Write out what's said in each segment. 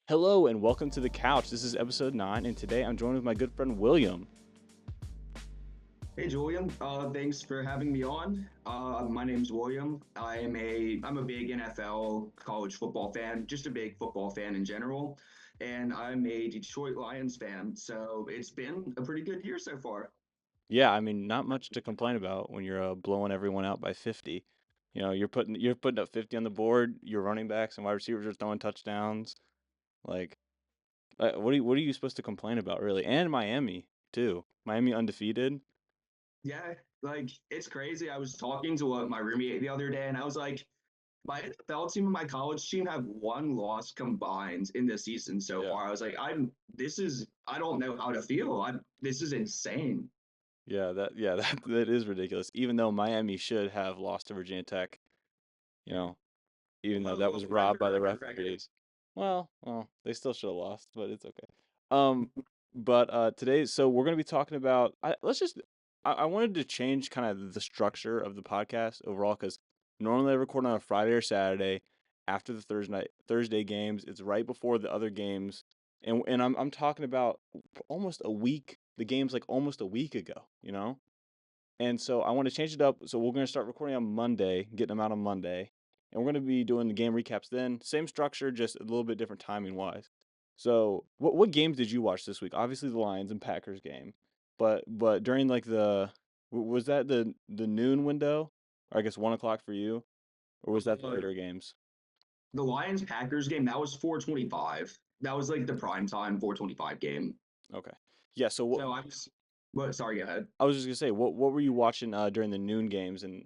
Hello and welcome to the couch. This is episode 9, and today I'm joined with my good friend William. Hey Julian, thanks for having me on. My name's William. I'm a big NFL college football fan, just a big football fan in general, and I'm a Detroit Lions fan. So it's been a pretty good year so far. Yeah, I mean, not much to complain about when you're blowing everyone out by 50. You're putting up 50 on the board. Your running backs and wide receivers are throwing touchdowns. Like, what are you supposed to complain about, really? And Miami too. Miami undefeated. Yeah, like it's crazy. I was talking to my roommate the other day, and I was like, my NFL team and my college team have one loss combined in the season so Yeah. far. I was like, I don't know how to feel. This is insane. That is ridiculous. Even though Miami should have lost to Virginia Tech, you know, even though that Oh, was that's robbed a by the record record. referees. Well, they still should have lost, but it's okay. Um, but today, so we're gonna be talking about. I wanted to change kind of the structure of the podcast overall because normally I record on a Friday or Saturday after the Thursday games. It's right before the other games, and I'm talking about almost a week. The game's like almost a week ago. And so I want to change it up. So we're going to start recording on Monday, getting them out on Monday. And we're going to be doing the game recaps then. Same structure, just a little bit different timing wise. So what games did you watch this week? Obviously the Lions and Packers game. But during like was that the noon window? Or I guess 1 o'clock for you? Or was that the Uh, later games? the Lions Packers game, that was 425. That was like the prime time 425 game. Okay. Yeah, so So I was what sorry, go ahead. I was just gonna say, what were you watching during the noon games and.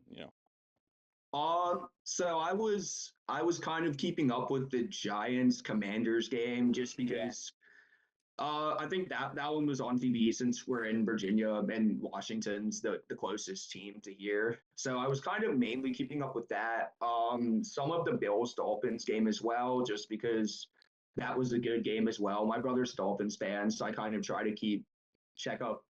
I was kind of keeping up with the Giants Commanders game just Yeah. because I think that one was on TV since we're in Virginia and Washington's the closest team to here. So I was kind of mainly keeping up with that. Some of the Bills Dolphins game as well, just because that was a good game as well. My brother's Dolphins fan, so I kind of try to check up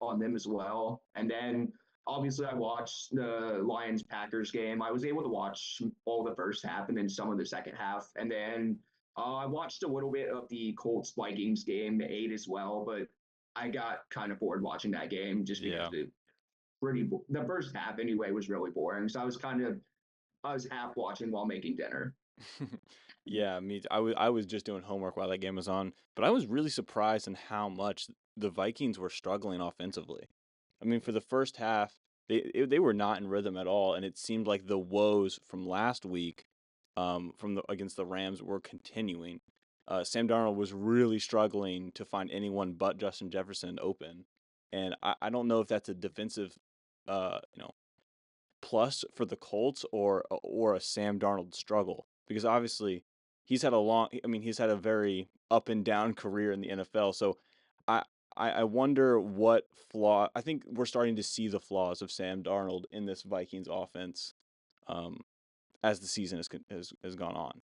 on them as well. And then obviously I watched the Lions Packers game. I was able to watch all the first half and then some of the second half. And then I watched a little bit of the Colts Vikings game, the 8 as well, but I got kind of bored watching that game just because Yeah. the first half anyway was really boring. So I was half watching while making dinner. Yeah, I was just doing homework while that game was on, but I was really surprised in how much the Vikings were struggling offensively. I mean, for the first half, they were not in rhythm at all, and it seemed like the woes from last week, from the against the Rams were continuing. Sam Darnold was really struggling to find anyone but Justin Jefferson open, and I don't know if that's a defensive, uh, you know, plus for the Colts or a Sam Darnold struggle because obviously he's had a very up and down career in the NFL. So I I wonder what flaw I think we're starting to see the flaws of Sam Darnold in this Vikings offense um as the season has gone on.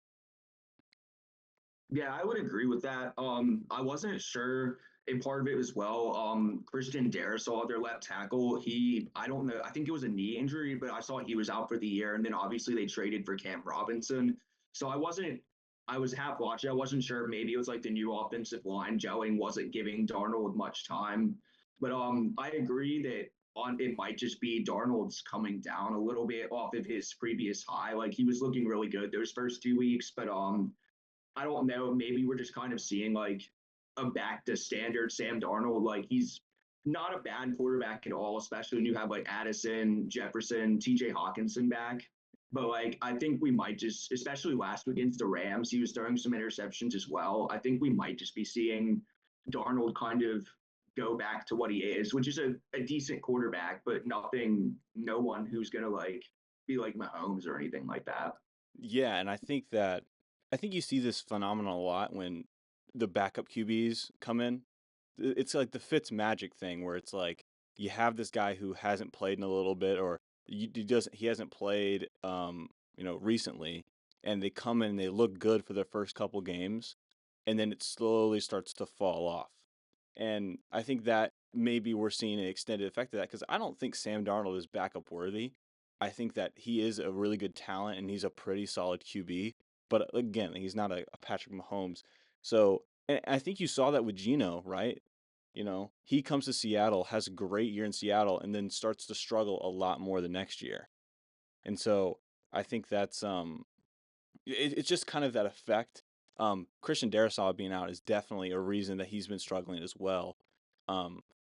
Yeah, I would agree with that. I wasn't sure a part of it as well. Christian Darrisaw, their left tackle, I don't know, I think it was a knee injury, but I saw he was out for the year. And then obviously they traded for Cam Robinson. So I was half watching. I wasn't sure. Maybe it was like the new offensive line gelling wasn't giving Darnold much time. But I agree that it might just be Darnold's coming down a little bit off of his previous high. Like he was looking really good those first 2 weeks, but I don't know. Maybe we're just kind of seeing like a back to standard Sam Darnold. Like he's not a bad quarterback at all, especially when you have like Addison, Jefferson, TJ Hawkinson back. But like I think we might just, especially last week against the Rams, he was throwing some interceptions as well. I think we might just be seeing Darnold kind of go back to what he is, which is a decent quarterback, but no one who's gonna like be like Mahomes or anything like that. Yeah, and I think you see this phenomenon a lot when the backup QBs come in. It's like the Fitz magic thing where it's like you have this guy who hasn't played in a little bit or he hasn't played recently, and they come in and they look good for their first couple games, and then it slowly starts to fall off. And I think that maybe we're seeing an extended effect of that because I don't think Sam Darnold is backup worthy. I think that he is a really good talent and he's a pretty solid QB. But again, he's not a Patrick Mahomes. So, and I think you saw that with Geno, right? He comes to Seattle, has a great year in Seattle, and then starts to struggle a lot more the next year. And so I think that's it's just kind of that effect. Christian Darrisaw being out is definitely a reason that he's been struggling as well,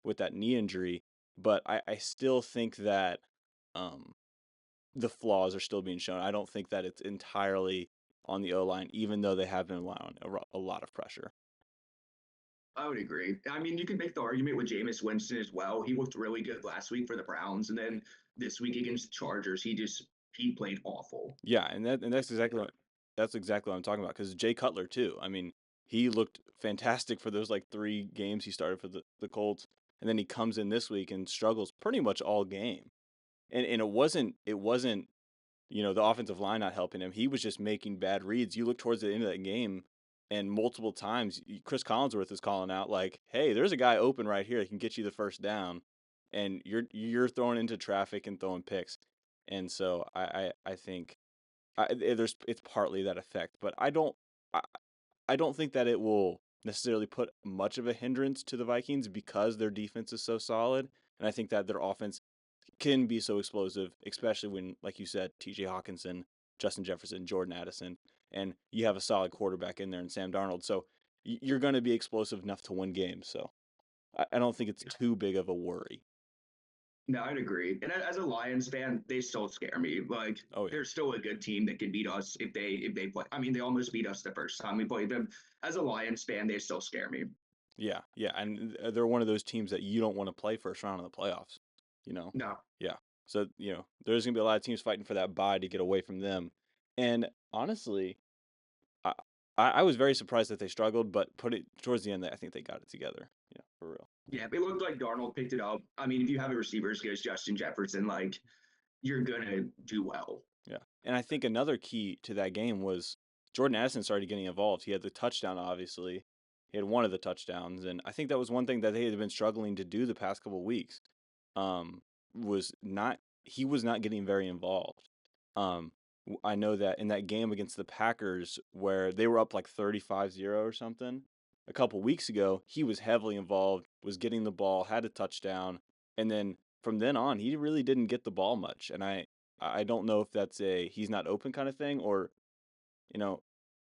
with that knee injury. But I still think that um, the flaws are still being shown. I don't think that it's entirely on the O line, even though they have been allowing a lot of pressure. I would agree. I mean, you can make the argument with Jameis Winston as well. He looked really good last week for the Browns, and then this week against the Chargers, he played awful. Yeah, and that's exactly what I'm talking about. Because Jay Cutler too. I mean, he looked fantastic for those like 3 games he started for the Colts, and then he comes in this week and struggles pretty much all game. And it wasn't the offensive line not helping him. He was just making bad reads. You look towards the end of that game, and multiple times Chris Collinsworth is calling out like, "Hey, there's a guy open right here that can get you the first down," and you're throwing into traffic and throwing picks. And so I think it's partly that effect, but I, I don't think that it will necessarily put much of a hindrance to the Vikings because their defense is so solid, and I think that their offense can be so explosive, especially when, like you said, T.J. Hawkinson, Justin Jefferson, Jordan Addison, and you have a solid quarterback in there and Sam Darnold. So you're going to be explosive enough to win games. So I don't think it's too big of a worry. No, I'd agree. And as a Lions fan, they still scare me. Like Oh yeah, they're still a good team that can beat us if they play. I mean, they almost beat us the first time we played them. As a Lions fan, they still scare me. yeah, and they're one of those teams that you don't want to play first round in the playoffs. You know, No, yeah. So there's gonna be a lot of teams fighting for that bye to get away from them. And honestly, I I was very surprised that they struggled, but put it towards the end, I think they got it together. Yeah, for real. yeah, it looked like Darnold picked it up. I mean, if you have a receiver as good as Justin Jefferson, like you're gonna do well. Yeah. And I think another key to that game was Jordan Addison started getting involved. He had the touchdown, obviously. He had one of the touchdowns. And I think that was one thing that they had been struggling to do the past couple of weeks. Um, was not he was not getting very involved. I know that in that game against the Packers where they were up like 35-0 or something, a couple weeks ago, he was heavily involved, was getting the ball, had a touchdown, and then from then on, he really didn't get the ball much. And I don't know if that's a he's not open kind of thing or, you know,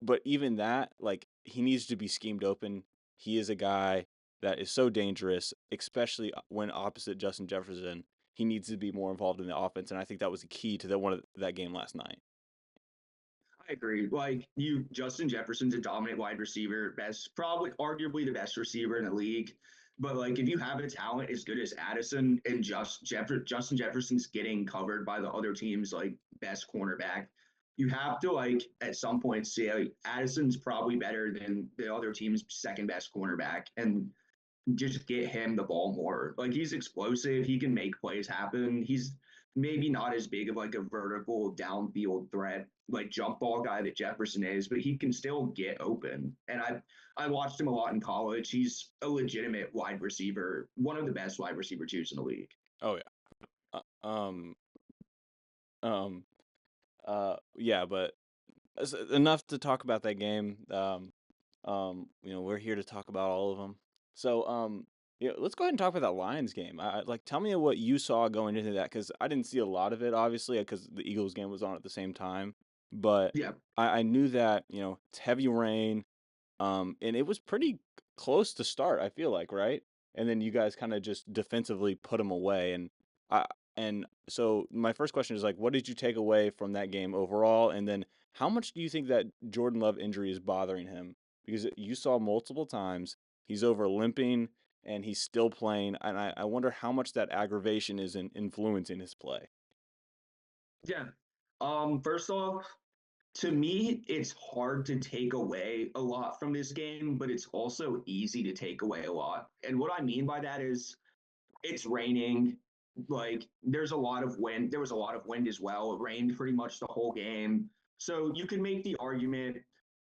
but even that, like, he needs to be schemed open. He is a guy that is so dangerous, especially when opposite Justin Jefferson. He needs to be more involved in the offense, and I think that was the key to that game last night. I agree. Like Justin Jefferson's a dominant wide receiver, best, probably arguably the best receiver in the league. But like, if you have a talent as good as Addison and Justin Jefferson's getting covered by the other team's like best cornerback, you have to like at some point say like, Addison's probably better than the other team's second best cornerback, and just get him the ball more. Like he's explosive. He can make plays happen. He's maybe not as big of like a vertical downfield threat, like jump ball guy that Jefferson is, but he can still get open. And I watched him a lot in college. He's a legitimate wide receiver, one of the best wide receiver twos in the league. Oh yeah. Um. Um. Yeah, but enough to talk about that game. We're here to talk about all of them. So, let's go ahead and talk about that Lions game. Like, tell me what you saw going into that because I didn't see a lot of it, obviously, because the Eagles game was on at the same time. But Yeah. I knew that it's heavy rain, and it was pretty close to start. I feel like, right? And then you guys kind of just defensively put them away, I and so my first question is like, what did you take away from that game overall? And then how much do you think that Jordan Love injury is bothering him? Because you saw multiple times he's over limping and he's still playing, and I wonder how much that aggravation is influencing his play. Yeah. First off, to me, it's hard to take away a lot from this game, but it's also easy to take away a lot. And what I mean by that is it's raining. Like there's a lot of wind. There was a lot of wind as well. It rained pretty much the whole game. So you can make the argument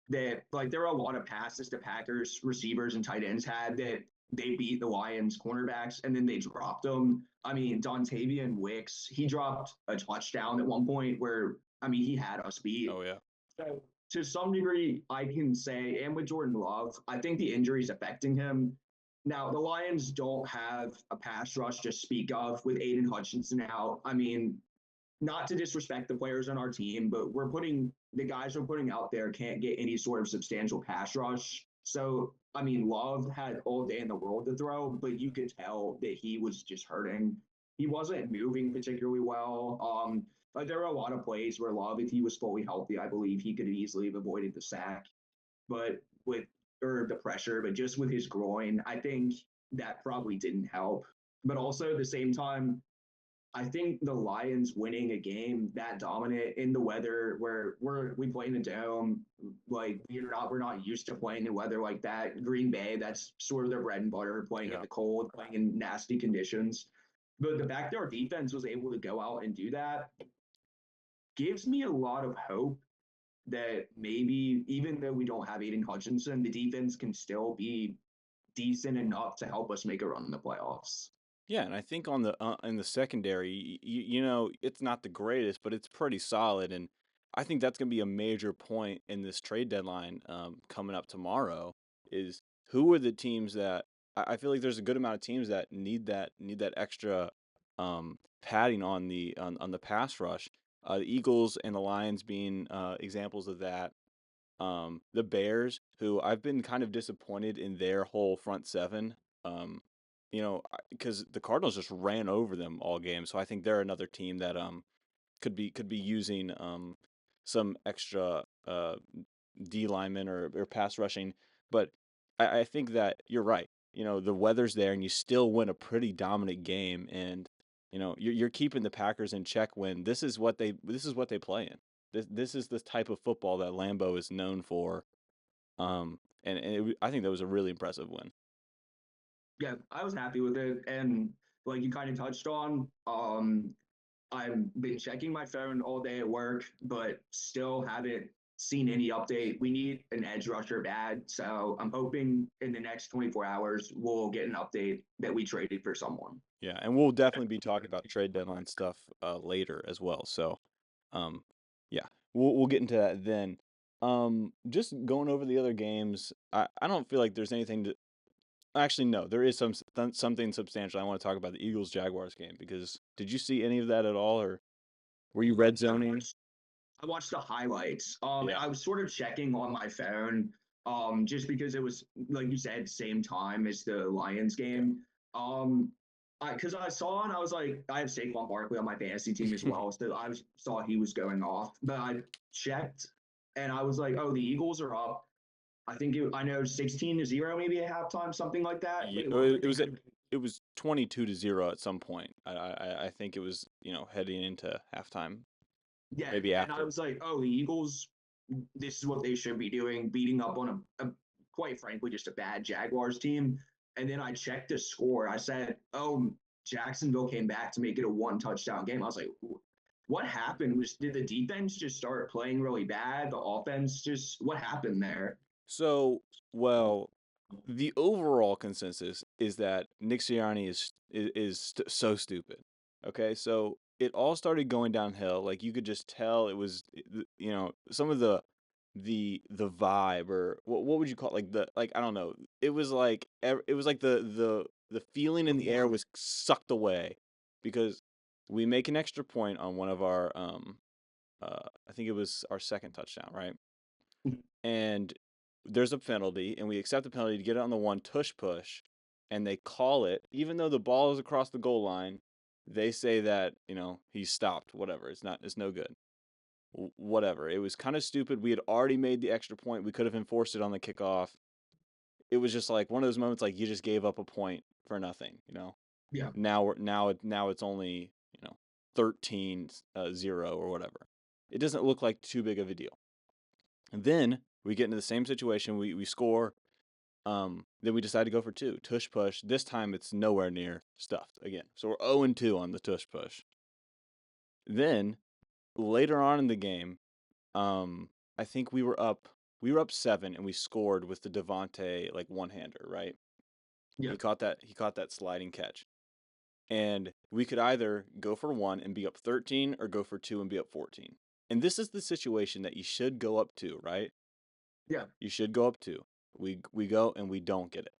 that like there are a lot of passes to Packers receivers and tight ends had that they beat the Lions cornerbacks and then they dropped them. I mean, Dontavian Wicks, he dropped a touchdown at one point where I mean he had us beat. Oh yeah, So to some degree, I can say, and with Jordan Love, I think the injury is affecting him. Now, the Lions don't have a pass rush to speak of with Aiden Hutchinson out. I mean, not to disrespect the players on our team, but the guys we're putting out there can't get any sort of substantial pass rush. So, I mean, Love had all day in the world to throw, but you could tell that he was just hurting. He wasn't moving particularly well. But there were a lot of plays where Love, if he was fully healthy, I believe he could have easily have avoided the sack. But with or the pressure, but just with his groin, I think that probably didn't help. But also at the same time, I think the Lions winning a game that dominant in the weather where we play in the dome, like we're not used to playing in weather like that. Green Bay, that's sort of their bread and butter, playing in Yeah. the cold, playing in nasty conditions. But the fact that our defense was able to go out and do that gives me a lot of hope that maybe even though we don't have Aiden Hutchinson, the defense can still be decent enough to help us make a run in the playoffs. Yeah, and I think on the in the secondary, it's not the greatest, but it's pretty solid, and I think that's going to be a major point in this trade deadline coming up tomorrow. Is who are the teams that I feel like there's a good amount of teams that need that extra padding on the pass rush. The Eagles and the Lions being examples of that. The Bears, who I've been kind of disappointed in their whole front seven. Um, because the Cardinals just ran over them all game. So I think they're another team that could be using some extra D linemen or pass rushing. But I think that you're right. The weather's there, and you still win a pretty dominant game, and you're keeping the Packers in check when this is what they play in. This is the type of football that Lambeau is known for. I think that was a really impressive win. Yeah, I was happy with it. And like you kind of touched on, I've been checking my phone all day at work, but still haven't seen any update. We need an edge rusher bad. So I'm hoping in the next 24 hours, we'll get an update that we traded for someone. Yeah, and we'll definitely be talking about trade deadline stuff later as well. So, um, yeah, we'll get into that then. Just going over the other games, I don't feel like there's anything to actually no, there is something substantial. I want to talk about the Eagles Jaguars game because did you see any of that at all, or were you red I zoning? watched, I watched the highlights. And Yeah. I was sort of checking on my phone, just because it was, like you said, same time as the Lions game. Um, because I saw and I was like, I have Saquon Barkley on my fantasy team as well, so saw he was going off. But I checked and I was like, oh, the Eagles are up. I know 16-0 maybe at halftime, something like that. Yeah, But it looked like it they was could have. it was 22-0 at some point. I think it was heading into halftime, Yeah, maybe and I after. was like, oh, the Eagles, this is what they should be doing, beating up on a quite frankly, just a bad Jaguars team. And then I checked the score. I said, oh, Jacksonville came back to make it a one touchdown game. I was like, what happened? Did the defense just start playing really bad? The offense just, what happened there? So, well, the overall consensus is that Nick Sirianni is so stupid. Okay, so it all started going downhill. Like you could just tell it was, some of the vibe or what would you call it? Like I don't know. It was like the feeling in the air was sucked away because we make an extra point on one of our I think it was our second touchdown, right? And there's a penalty, and we accept the penalty to get it on the one tush push, and they call it, even though the ball is across the goal line. They say that he's stopped. Whatever. It's no good. Whatever. It was kind of stupid. We had already made the extra point. We could have enforced it on the kickoff. It was just like one of those moments like you just gave up a point for nothing. Yeah. Now it's only 13-0 or whatever. It doesn't look like too big of a deal. And then we get into the same situation. We score. Then we decide to go for two. Tush push. This time it's nowhere near stuffed again. So we're 0-2 on the tush push. Then later on in the game, I think we were up 7 and we scored with the Devontae like one-hander, right? Yeah. He caught that sliding catch. And we could either go for one and be up 13 or go for two and be up 14. And this is the situation that you should go up to, right? Yeah. You should go up to. We go and we don't get it.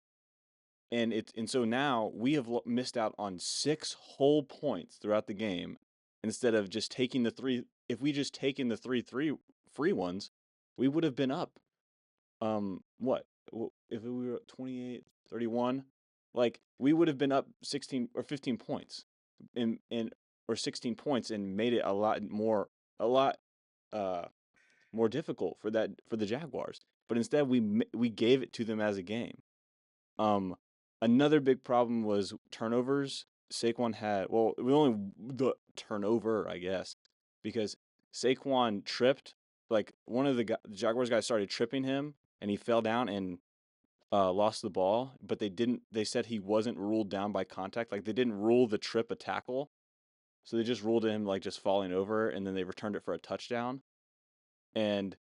And so now we have missed out on 6 whole points throughout the game instead of just taking the three. If we just taken the three free ones, we would have been up. What? If we were 28-31, like we would have been up 16 or 15 points in or 16 points and made it a lot uh more difficult for the Jaguars. But instead we gave it to them as a game. Um, Another big problem was turnovers. Saquon had, well, we only the turnover, I guess, because Saquon tripped. Like one of the Jaguars guys started tripping him, and he fell down and lost the ball. But they didn't. They said he wasn't ruled down by contact. Like they didn't rule the trip a tackle, so they just ruled him like just falling over, and then they returned it for a touchdown. And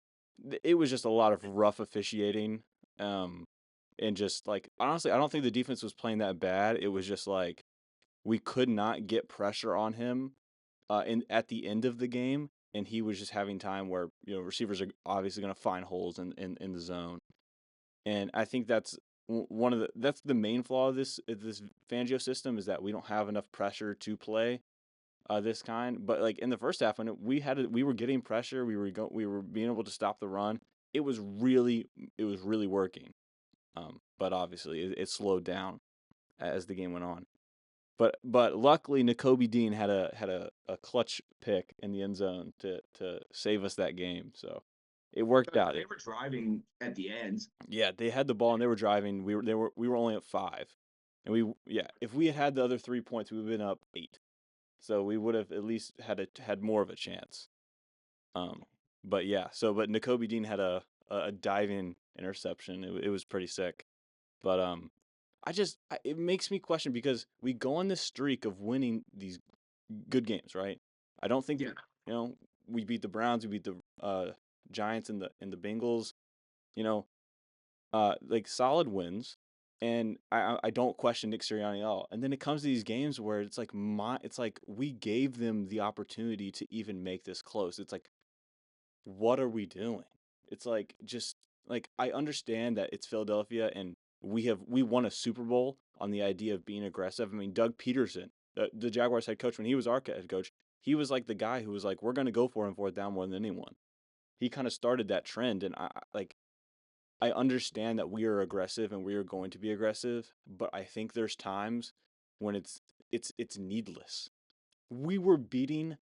it was just a lot of rough officiating. And just like honestly, I don't think the defense was playing that bad. It was just like we could not get pressure on him in at the end of the game, and he was just having time where receivers are obviously going to find holes in the zone. And I think that's the main flaw of this Fangio system is that we don't have enough pressure to play this kind. But like in the first half, when we were getting pressure, we were being able to stop the run. It was really working. But obviously it slowed down as the game went on. But luckily Nakobe Dean had a clutch pick in the end zone to save us that game. So it worked out. They were driving at the end. Yeah, they had the ball and they were driving. We were only at 5. And if we had the other 3 points, we would have been up 8. So we would have at least had more of a chance. But yeah, but Nakobe Dean had a diving interception. It was pretty sick. But it makes me question because we go on this streak of winning these good games, right? I don't think Yeah. we beat the Browns, we beat the Giants and the Bengals, you know, like solid wins, and I don't question Nick Sirianni at all. And then it comes to these games where it's like we gave them the opportunity to even make this close. It's like, what are we doing? It's like just like I understand that it's Philadelphia and we won a Super Bowl on the idea of being aggressive. I mean, Doug Peterson, the Jaguars head coach, when he was our head coach, he was like the guy who was like, we're going to go for him fourth down more than anyone. He kind of started that trend, and I understand that we are aggressive and we are going to be aggressive, but I think there's times when it's needless. We were beating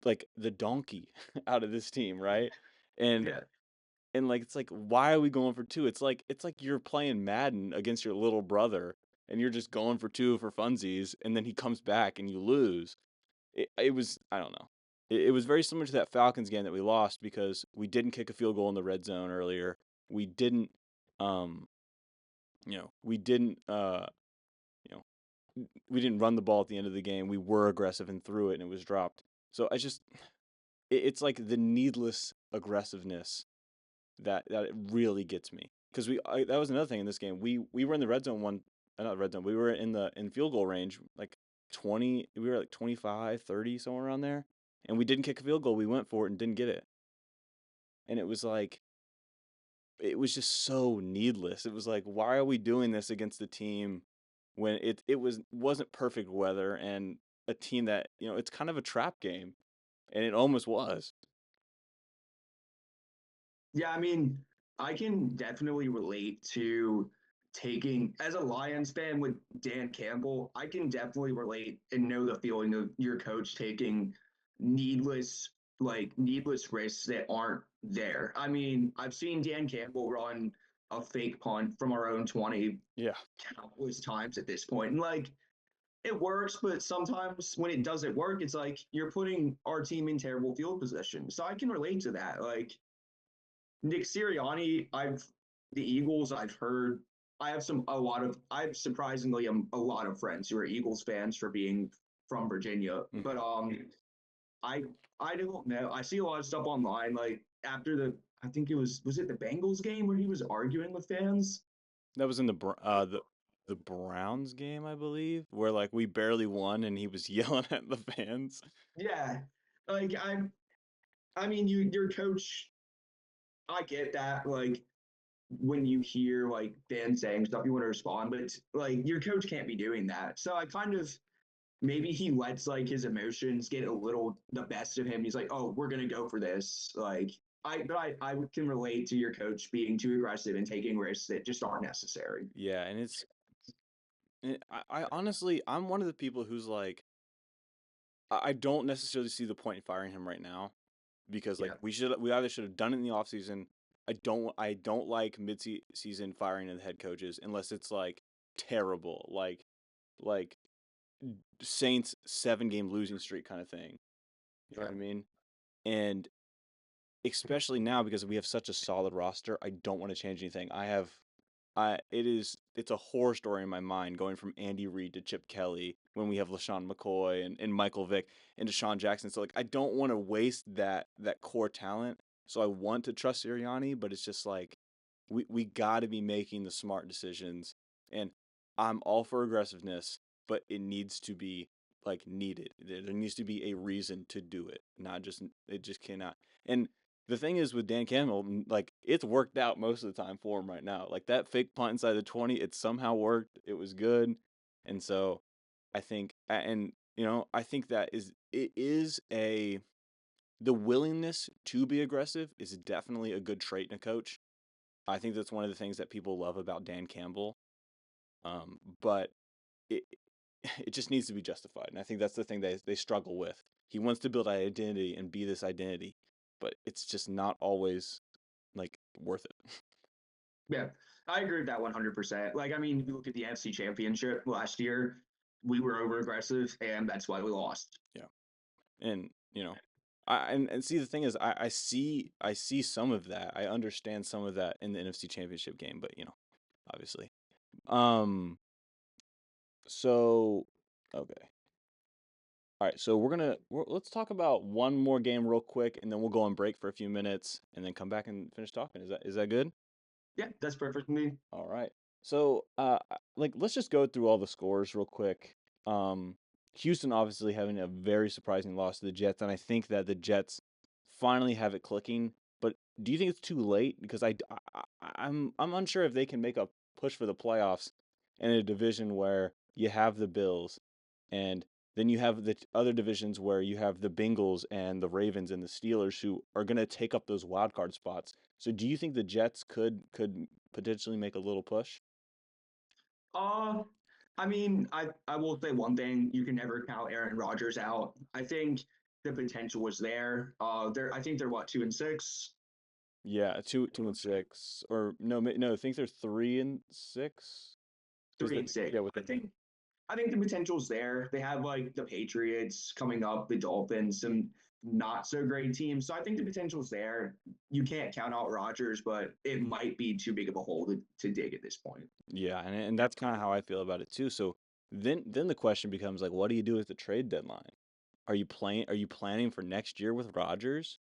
like the donkey out of this team, right? And Yeah. and like it's like why are we going for 2? It's like you're playing Madden against your little brother and you're just going for 2 for funsies and then he comes back and you lose. It was I don't know. It was very similar to that Falcons game that we lost because we didn't kick a field goal in the red zone earlier. We didn't um we didn't you know we didn't run the ball at the end of the game. We were aggressive and threw it and it was dropped. So it's like the needless aggressiveness that it really gets me because that was another thing in this game. We were in the red zone not red zone. We were in field goal range like 20. We were like 25, 30 somewhere around there, and we didn't kick a field goal. We went for it and didn't get it, and it was like it was just so needless. It was like why are we doing this against the team when it wasn't perfect weather and a team that it's kind of a trap game, and it almost was. Yeah, I mean, I can definitely relate to taking, as a Lions fan with Dan Campbell, I can definitely relate and know the feeling of your coach taking needless, needless risks that aren't there. I mean, I've seen Dan Campbell run a fake punt from our own 20 Yeah. countless times at this point. And it works, but sometimes when it doesn't work, it's like you're putting our team in terrible field position. So I can relate to that. Nick Sirianni, the Eagles, I've heard. I've surprisingly a lot of friends who are Eagles fans for being from Virginia. Mhm. But I I don't know. I see a lot of stuff online, like after I think was it the Bengals game where he was arguing with fans? That was in the Browns game, I believe, where like we barely won and he was yelling at the fans. Yeah. I I mean, your coach. I get that. Like when you hear like fans saying stuff, you want to respond, but like your coach can't be doing that. So I kind of maybe he lets like his emotions get a little the best of him. He's like, oh, we're gonna go for this. Like I can relate to your coach being too aggressive and taking risks that just aren't necessary. Yeah, and I honestly, I'm one of the people who's like, I don't necessarily see the point in firing him right now because like Yeah. we either should have done it in the offseason. I don't like mid-season firing of the head coaches unless it's like terrible, like Saints 7-game losing streak kind of thing. You know Yeah. what I mean? And especially now because we have such a solid roster, I don't want to change anything. It's a horror story in my mind going from Andy Reid to Chip Kelly when we have LaShawn McCoy and Michael Vick and Deshaun Jackson. So like I don't want to waste that core talent. So I want to trust Sirianni, but it's just like we got to be making the smart decisions. And I'm all for aggressiveness, but it needs to be like needed. There needs to be a reason to do it, not just it just cannot. And the thing is with Dan Campbell, like it's worked out most of the time for him right now. Like that fake punt inside the 20, it somehow worked. It was good. And so I think and I think that it is a the willingness to be aggressive is definitely a good trait in a coach. I think that's one of the things that people love about Dan Campbell. But it it just needs to be justified. And I think that's the thing they struggle with. He wants to build an identity and be this identity, but it's just not always like worth it. Yeah, I agree with that 100%. Like, I mean, you look at the NFC Championship last year, we were over aggressive, and that's why we lost. Yeah. And and see the thing is I see some of that. I understand some of that in the NFC Championship game, but obviously. Um so okay. All right, so let's talk about one more game real quick and then we'll go on break for a few minutes and then come back and finish talking. Is that good? Yeah, that's perfect for me. All right. So, like, let's just go through all the scores real quick. Um, Houston obviously having a very surprising loss to the Jets, and I think that the Jets finally have it clicking. But do you think it's too late? Because I'm unsure if they can make a push for the playoffs in a division where you have the Bills, and then you have the other divisions where you have the Bengals and the Ravens and the Steelers who are going to take up those wild card spots. So do you think the Jets could potentially make a little push? Uh, I mean, I will say one thing: you can never count Aaron Rodgers out. I think the potential was there. I think they're what 2-6, Yeah, 2-6, or no, I think they're 3-6 because three and six. yeah, with the I think the potential's there. They have like the Patriots coming up, the Dolphins, some not so great teams. So I think the potential's there. You can't count out Rodgers, but it might be too big of a hole to dig at this point. yeah, and that's kind of how I feel about it too. So then the question becomes like, what do you do at the trade deadline? Are you planning for next year with Rodgers,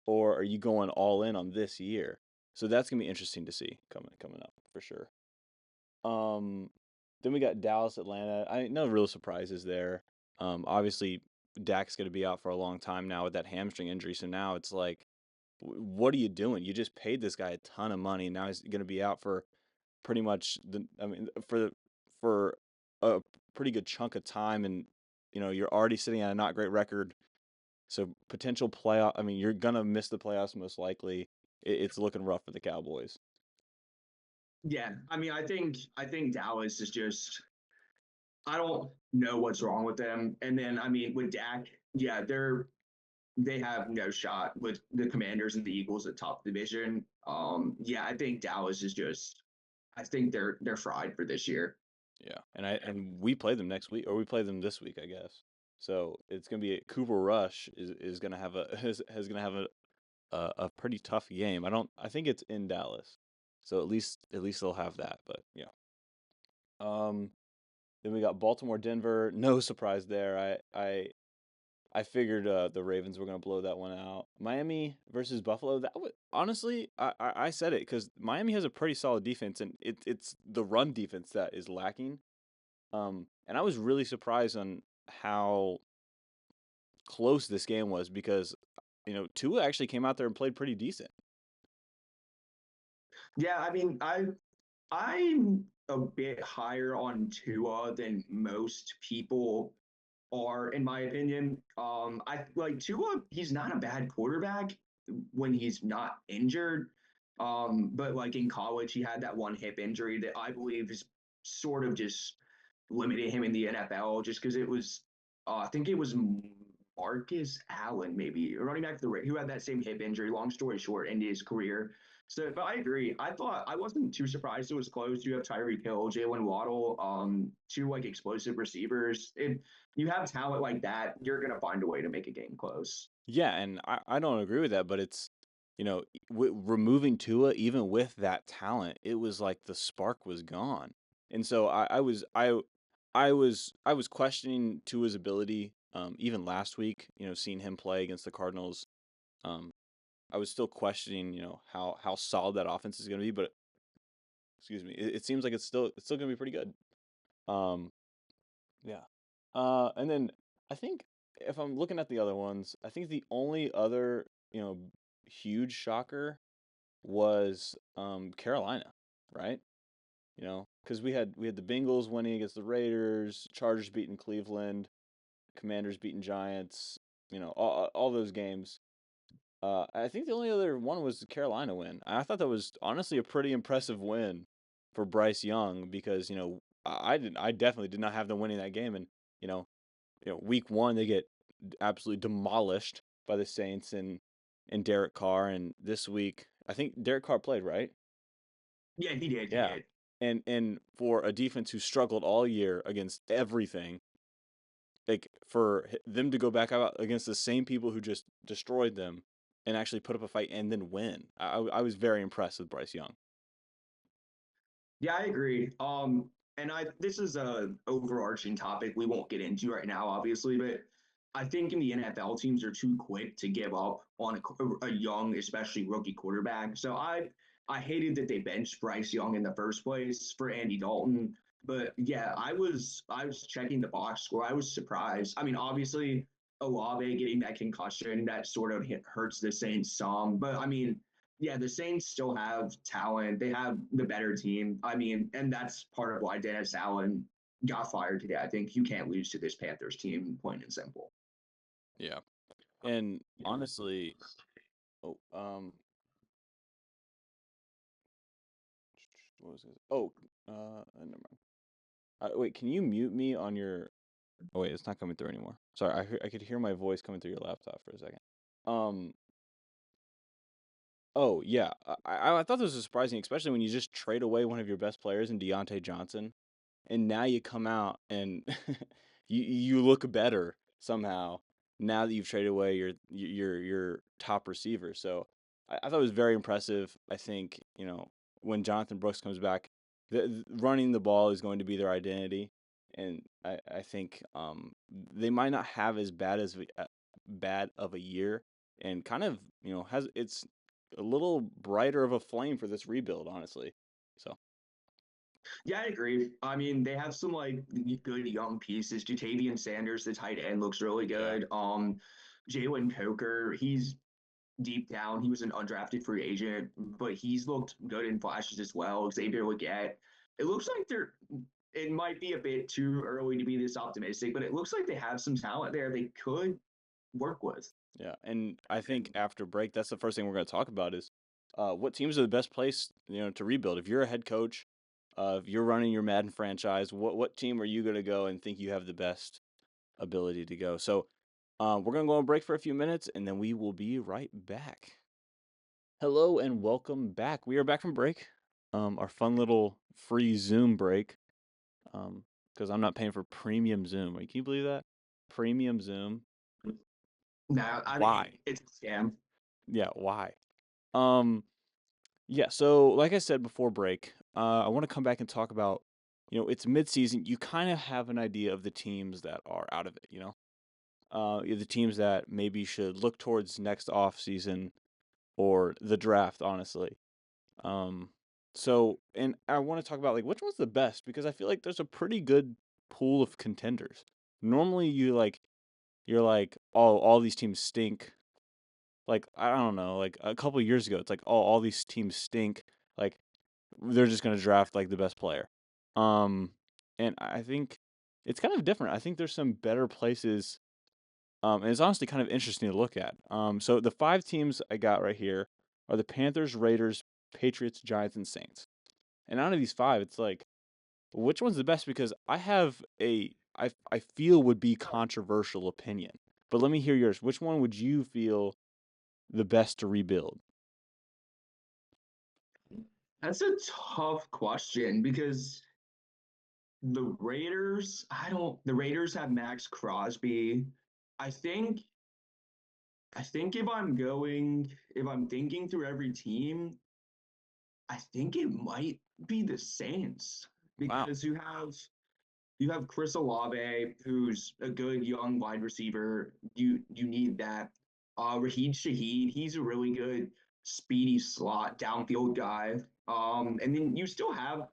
or are you going all in on this year? So that's gonna be interesting to see coming up for sure. Um, then we got Dallas, Atlanta. No real surprises there. Obviously Dak's going to be out for a long time now with that hamstring injury. So now it's like, what are you doing? You just paid this guy a ton of money, and now he's going to be out for pretty much for a pretty good chunk of time, and you're already sitting at a not great record. So potential playoff. I mean, you're gonna miss the playoffs most likely. It's looking rough for the Cowboys. Yeah, I mean, I think Dallas is just I don't know what's wrong with them. And then I mean with Dak, yeah, they have no shot with the Commanders and the Eagles at top division. Yeah, I think Dallas is just I think they're fried for this year. Yeah, and we play them next week, or we play them this week, I guess. So it's gonna be Cooper Rush is gonna have is gonna have a pretty tough game. I think it's in Dallas, so at least they'll have that. But yeah. Um. Then we got Baltimore, Denver. No surprise there. I figured the Ravens were gonna blow that one out. Miami versus Buffalo. That would honestly, I said it because Miami has a pretty solid defense, and it's the run defense that is lacking. And I was really surprised on how close this game was because, Tua actually came out there and played pretty decent. Yeah, I mean, I'm a bit higher on Tua than most people are, in my opinion. I like Tua. He's not a bad quarterback when he's not injured. But like in college, he had that one hip injury that I believe is sort of just limited him in the NFL, just because it was, I think it was Marcus Allen, maybe running back to the who had that same hip injury. Long story short, ended his career. So, but I agree. I thought I wasn't too surprised it was close. You have Tyreek Hill, Jalen Waddle, two like explosive receivers. If you have talent like that, you're gonna find a way to make a game close. Yeah, and I don't agree with that, but it's removing Tua, even with that talent, it was like the spark was gone, and so I was questioning Tua's ability, even last week, seeing him play against the Cardinals. Um, I was still questioning, how solid that offense is going to be, but excuse me, it seems like it's still going to be pretty good. Um, yeah. And then I think if I'm looking at the other ones, I think the only other, huge shocker was Carolina, right? Because we had the Bengals winning against the Raiders, Chargers beating Cleveland, Commanders beating Giants, all those games. I think the only other one was the Carolina win. I thought that was honestly a pretty impressive win for Bryce Young because I definitely did not have them winning that game, and you know week one they get absolutely demolished by the Saints and Derek Carr, and this week I think Derek Carr played, right? Yeah, he did. He Yeah, did. and for a defense who struggled all year against everything, like for them to go back out against the same people who just destroyed them and actually put up a fight and then win. I was very impressed with Bryce Young. Yeah, I agree. And I this is a overarching topic we won't get into right now, obviously, but I think in the NFL teams are too quick to give up on a young, especially rookie quarterback. So I hated that they benched Bryce Young in the first place for Andy Dalton. But yeah, I was checking the box score. I was surprised. I mean, obviously Olave getting that concussion that sort of hurts the Saints some, but I mean yeah, the Saints still have talent. They have the better team. I mean, and that's part of why Dennis Allen got fired today. I think you can't lose to this Panthers team, plain and simple. Yeah. And honestly, oh, what was it? Oh, never mind. Wait, can you mute me on your? Oh wait, it's not coming through anymore. Sorry, I could hear my voice coming through your laptop for a second. Um. Oh yeah, I thought this was surprising, especially when you just trade away one of your best players in Deontay Johnson, and now you come out and you look better somehow now that you've traded away your top receiver. So I thought it was very impressive. I think when Jonathan Brooks comes back, running the ball is going to be their identity, and I think they might not have as bad of a year, and kind of has it's a little brighter of a flame for this rebuild, honestly. So Yeah, I agree. I mean, they have some like good young pieces. Jatavian Sanders, the tight end, looks really yeah. good. Jalen Coker, he's deep down, he was an undrafted free agent, but he's looked good in flashes as well. Xavier Legette. It looks like it might be a bit too early to be this optimistic, but it looks like they have some talent there they could work with. Yeah, and I think after break, that's the first thing we're going to talk about is what teams are the best place, to rebuild. If you're a head coach, if you're running your Madden franchise, what team are you going to go and think you have the best ability to go? So, we're going to go on break for a few minutes, and then we will be right back. Hello and welcome back. We are back from break. Our fun little free Zoom break. Because I'm not paying for premium Zoom. Can you believe that? Premium Zoom. No, I mean Why? it's a scam. Yeah, why? Um, yeah, so like I said before break, I want to come back and talk about, it's mid-season. You kind of have an idea of the teams that are out of it. The teams that maybe should look towards next off season or the draft, honestly. Um, and I want to talk about like which one's the best because I feel like there's a pretty good pool of contenders. Normally, you're like, oh, all these teams stink. like I don't know, like a couple of years ago, it's like, oh, all these teams stink. Like they're just gonna draft like the best player. Um, and I think it's kind of different. I think there's some better places. And it's honestly kind of interesting to look at. So the five teams I got right here are the Panthers, Raiders, Patriots, Giants, and Saints. And out of these five, it's like, which one's the best? Because I have I feel would be controversial opinion. But let me hear yours. Which one would you feel the best to rebuild? That's a tough question because the Raiders have Max Crosby. I think I think if I'm thinking through every team, I think it might be the Saints Wow. because you have Chris Olave, who's a good young wide receiver. You need that. Raheed Shaheed, he's a really good speedy slot downfield guy. And then you still have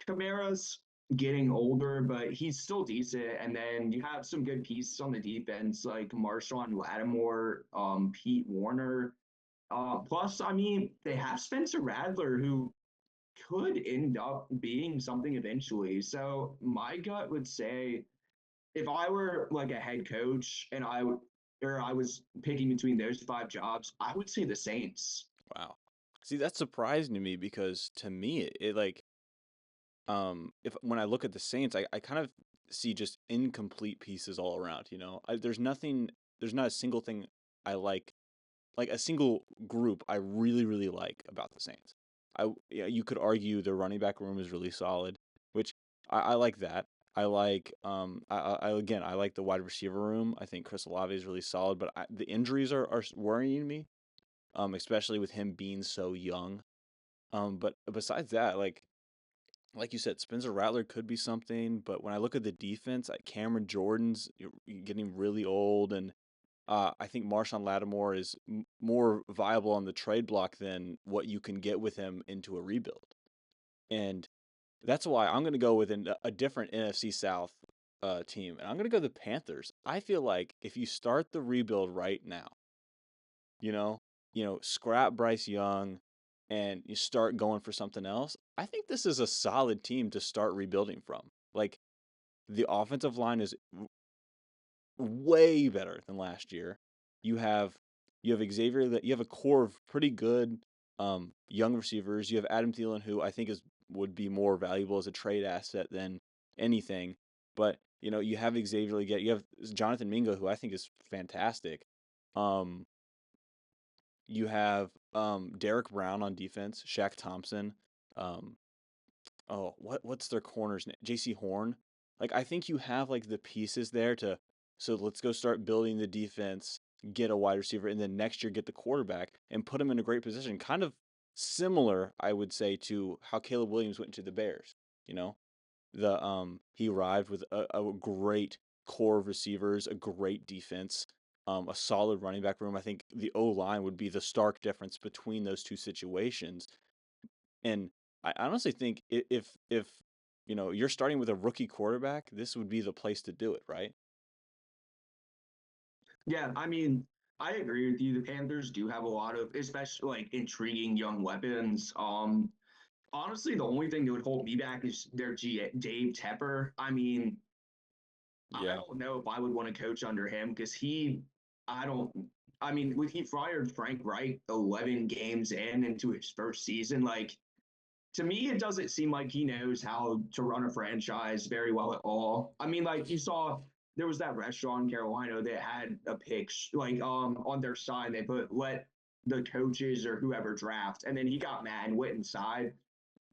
Kamara's getting older, but he's still decent. And then you have some good pieces on the defense like Marshawn Lattimore, Pete Warner. Plus, I mean, they have Spencer Radler, who could end up being something eventually. So my gut would say if I were like a head coach and I was picking between those five jobs, I would say the Saints. Wow. See, that's surprising to me because to me it like if when I look at the Saints, I kind of see just incomplete pieces all around, you know. There's not a single thing I like a single group I really really like about the Saints. Yeah, you could argue their running back room is really solid, which I like that. I like again I like the wide receiver room. I think Chris Olave is really solid, but the injuries are worrying me, especially with him being so young. But besides that, like you said, Spencer Rattler could be something, but when I look at the defense, Cameron Jordan's getting really old, and I think Marshawn Lattimore is more viable on the trade block than what you can get with him into a rebuild. And that's why I'm going to go with a different NFC South team, and I'm going to go the Panthers. I feel like if you start the rebuild right now, you know, scrap Bryce Young and you start going for something else, I think this is a solid team to start rebuilding from. Like the offensive line is way better than last year. You have Xavier that you have a core of pretty good young receivers. You have Adam Thielen who I think is would be more valuable as a trade asset than anything. But you have Xavier Leggett, you have Jonathan Mingo who I think is fantastic. Um, you have Derek Brown on defense, Shaq Thompson. Um, oh, what's their corner's name? J.C. Horn. Like I think you have like the pieces there to. So let's go start building the defense, get a wide receiver, and then next year get the quarterback and put him in a great position. Kind of similar, I would say, to how Caleb Williams went to the Bears. You know, he arrived with a great core of receivers, a great defense, a solid running back room. I think the O line would be the stark difference between those two situations. And I honestly think if you're starting with a rookie quarterback, this would be the place to do it, right? Yeah, I mean, I agree with you. The Panthers do have a lot of, especially like intriguing young weapons. Honestly, the only thing that would hold me back is their Dave Tepper. I mean, I Yeah. don't know if I would want to coach under him because I don't, I mean, when he fired Frank Reich 11 games into his first season, like to me, it doesn't seem like he knows how to run a franchise very well at all. I mean, like you saw, there was that restaurant in Carolina that had a like on their sign they put "Let the coaches or whoever draft," and then he got mad and went inside.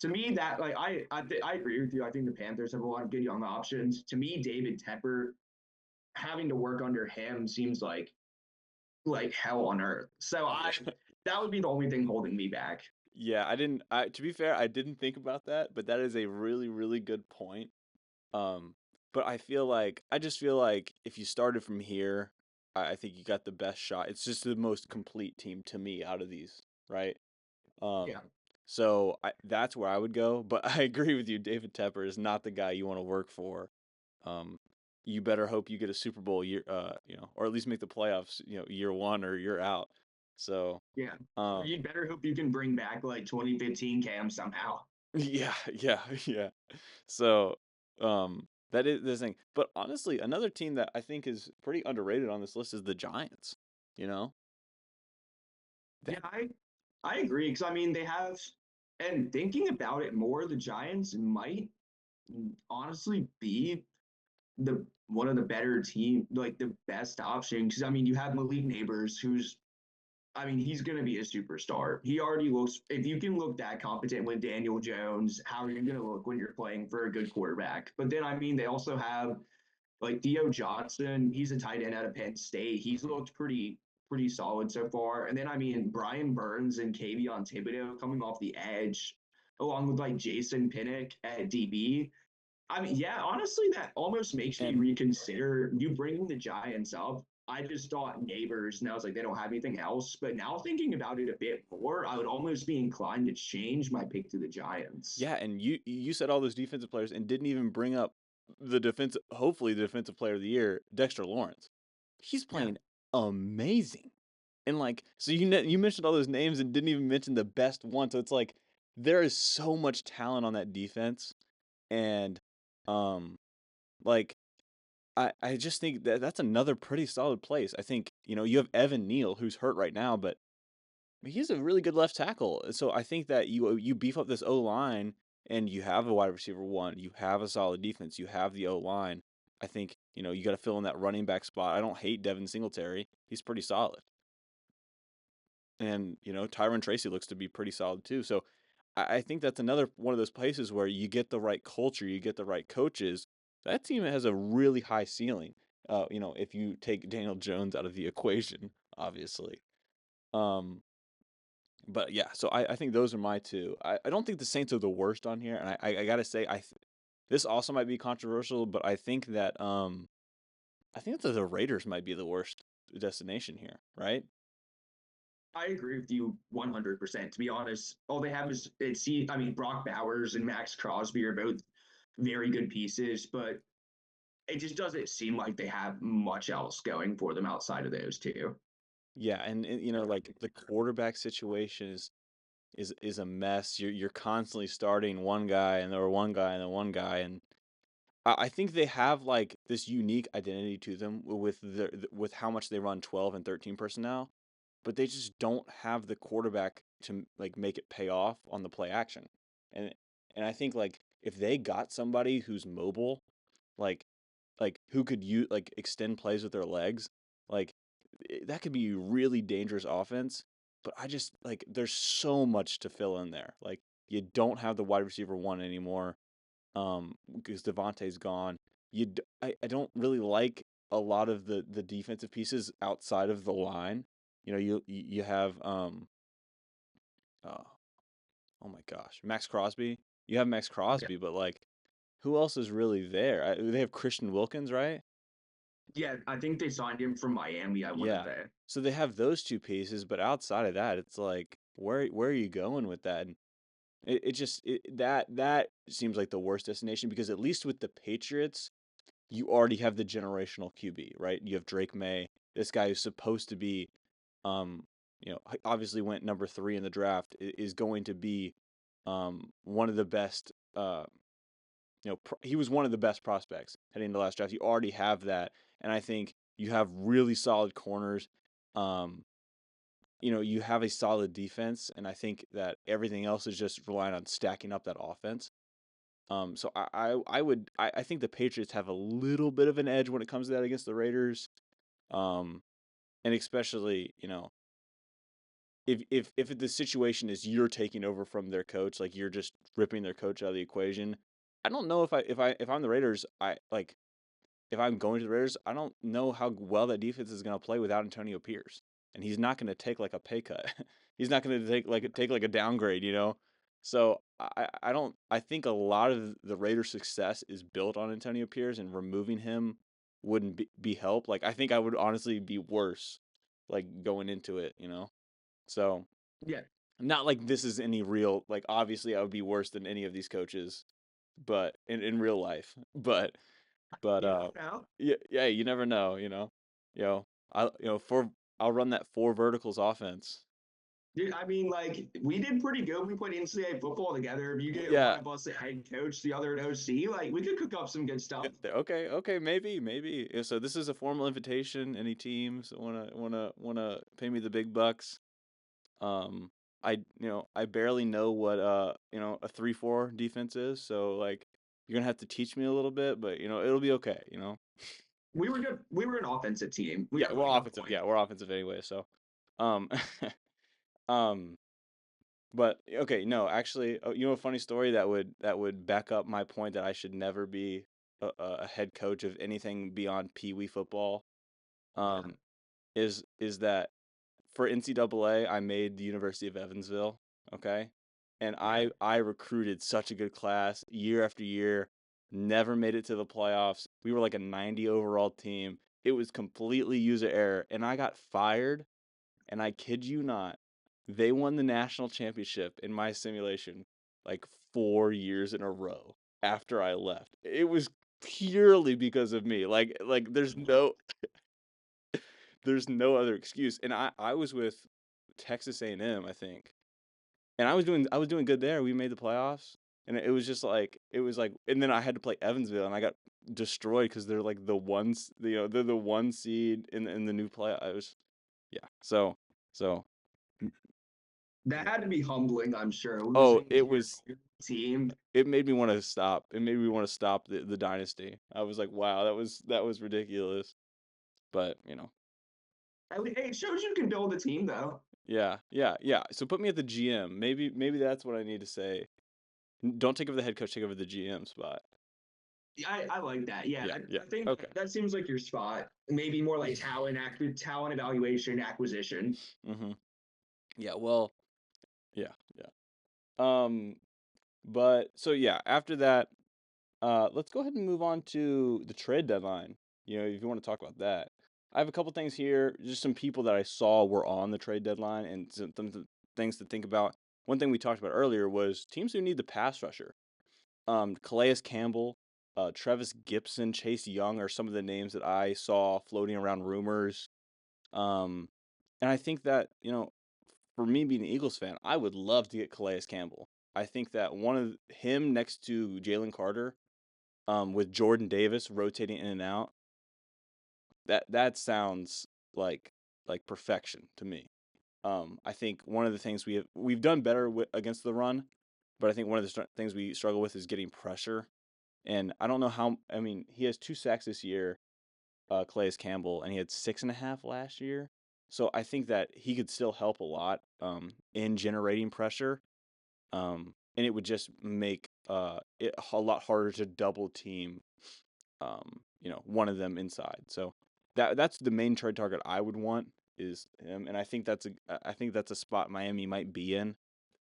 To me, that like I agree with you. I think the Panthers have a lot of good young options. To me, David Tepper having to work under him seems like hell on earth. So I Yeah. that would be the only thing holding me back. Yeah, I didn't to be fair, I didn't think about that, but that is a really really good point. Um but I just feel like if you started from here, I think you got the best shot. It's just the most complete team to me out of these, right? Yeah. Um, so that's where I would go. But I agree with you. David Tepper is not the guy you want to work for. Um, you better hope you get a Super Bowl year, or at least make the playoffs, year one or you're out. So, Yeah. um, You'd better hope you can bring back like 2015 Cam somehow. yeah, yeah, yeah. So, that is the thing. But honestly, another team that I think is pretty underrated on this list is the Giants. You know Yeah, that. I agree because I mean they have, and thinking about it more, the Giants might honestly be the one of the better team, like the best option. Because I mean you have Malik Neighbors, who's I mean he's going to be a superstar. He already looks. If you can look that competent with Daniel Jones, how are you going to look when you're playing for a good quarterback? But then I mean they also have like Theo Johnson, he's a tight end out of Penn State. He's Mhm. looked pretty solid so far. And then I mean Brian Burns and Kayvon Thibodeau coming off the edge, along with like Jason Pinnock at DB. I mean, yeah, honestly, that almost makes me And reconsider you bringing the Giants up. I just thought Neighbors, and I was like, they don't have anything else. But now thinking about it a bit more, I would almost be inclined to change my pick to the Giants. yeah, and you said all those defensive players and didn't even bring up hopefully the defensive player of the year, Dexter Lawrence. He's Yeah. playing amazing. And like, so you mentioned all those names and didn't even mention the best one. So it's like there is so much talent on that defense, and um, like I just think that that's another pretty solid place. I think you have Evan Neal who's hurt right now, but he's a really good left tackle. So I think that you beef up this O line and you have a wide receiver one, you have a solid defense, you have the O line. I think you got to fill in that running back spot. I don't hate Devin Singletary; he's pretty solid. And Tyron Tracy looks to be pretty solid too. So I think that's another one of those places where you get the right culture, you get the right coaches. That team has a really high ceiling. If you take Daniel Jones out of the equation, obviously. Um, but yeah, so I think those are my two. I don't think the Saints are the worst on here, and I gotta say this also might be controversial, but I think that the Raiders might be the worst destination here, right? I agree with you 100%. To be honest, all they have is I mean, Brock Bowers and Max Crosby are both very good pieces, but it just doesn't seem like they have much else going for them outside of those two. Yeah, and like the quarterback situation is a mess. You're constantly starting one guy and or one guy and then one guy, and I think they have like this unique identity to them with how much they run 12 and 13 personnel, but they just don't have the quarterback to like make it pay off on the play action. And and I think like if they got somebody who's mobile, like who could use like extend plays with their legs, like that could be really dangerous offense. But I just like there's so much to fill in there. Like you don't have the wide receiver one anymore, because Devontae's gone. I don't really like a lot of the defensive pieces outside of the line. You have uh, oh my gosh, Max Crosby. You have Max Yeah. Crosby, but like who else is really there? They have Christian Wilkins, right? Yeah, I think they signed him from Miami, I want to Yeah. say. So they have those two pieces, but outside of that, it's like where are you going with that? And that seems like the worst destination because at least with the Patriots, you already have the generational QB, right? You have Drake May, this guy who's supposed to be, um, obviously went number 3 in the draft, is going to be, one of the best. He was one of the best prospects heading into last draft. You already have that, and I think you have really solid corners. Um, you have a solid defense, and I think that everything else is just relying on stacking up that offense. So I think the Patriots have a little bit of an edge when it comes to that against the Raiders. Um, and especially if the situation is you're taking over from their coach, like you're just ripping their coach out of the equation. I don't know if I'm the Raiders, I like if I'm going to the Raiders, I don't know how well that defense is going to play without Antonio Pierce, and he's not going to take like a pay cut. He's not going to take like a downgrade, So I don't I think a lot of the Raiders' success is built on Antonio Pierce, and removing him wouldn't be help. Like I think I would honestly be worse, like going into it. So Yeah. not like this is any real like obviously I would be worse than any of these coaches, but in real life, but You don't know. yeah, yeah, you never know, I for I'll run that four verticals offense. Dude, I mean, like, we did pretty good. We played NCAA football together. If you get one Yeah. of us a head coach, the other an OC, like, we could cook up some good stuff. Okay. Okay. Maybe. So this is a formal invitation. Any teams wanna pay me the big bucks? Um, I barely know what a 3-4 defense is. So like, you're gonna have to teach me a little bit, but it'll be okay. We were good. We were an offensive team. We Yeah, got we're put up offensive. points. Yeah, we're offensive anyway. So, um, um, but okay, no, actually, a funny story that would back up my point that I should never be a head coach of anything beyond Pee Wee football. Yeah. Um, is that for NCAA, I made the University of Evansville. Okay, and Yeah. I recruited such a good class year after year. Never made it to the playoffs. We were like a 90 overall team. It was completely user error, and I got fired. And I kid you not, they won the national championship in my simulation like 4 years in a row after I left. It was purely because of me. Like there's no other excuse. And I was with Texas A&M, I think. And I was doing good there. We made the playoffs. And it was just like and then I had to play Evansville and I got destroyed because they're like they're the one seed in the new play. I was yeah. So That had to be humbling, I'm sure, oh, losing it to your was team. it made me want to stop. It made me want to stop the dynasty. I was like, wow, that was ridiculous. But, Hey, it shows you can build a team, though. yeah. So put me at the GM. Maybe that's what I need to say. Don't take over the head coach, take over the GM spot. Yeah, I like that. Yeah, Yeah. I think Okay. that seems like your spot. Maybe more like talent evaluation, acquisition. Mhm. Yeah, well, yeah. Um but so yeah, after that, let's go ahead and move on to the trade deadline. If you want to talk about that. I have a couple things here, just some people that I saw were on the trade deadline and some things to think about. One thing we talked about earlier was teams who need the pass rusher. Calais Campbell, Travis Gibson, Chase Young are some of the names that I saw floating around rumors. Um, and I think that, for me being an Eagles fan, I would love to get Calais Campbell. I think that one of him next to Jalen Carter, with Jordan Davis rotating in and out, that sounds like perfection to me. I think one of the things we've done better against the run, but I think one of the things we struggle with is getting pressure. And I don't know how. I mean, he has 2 sacks this year, Calais Campbell, and he had 6.5 last year. So I think that he could still help a lot in generating pressure, and it would just make it a lot harder to double team, one of them inside. So that's the main trade target I would want is him, and I think that's a spot Miami might be in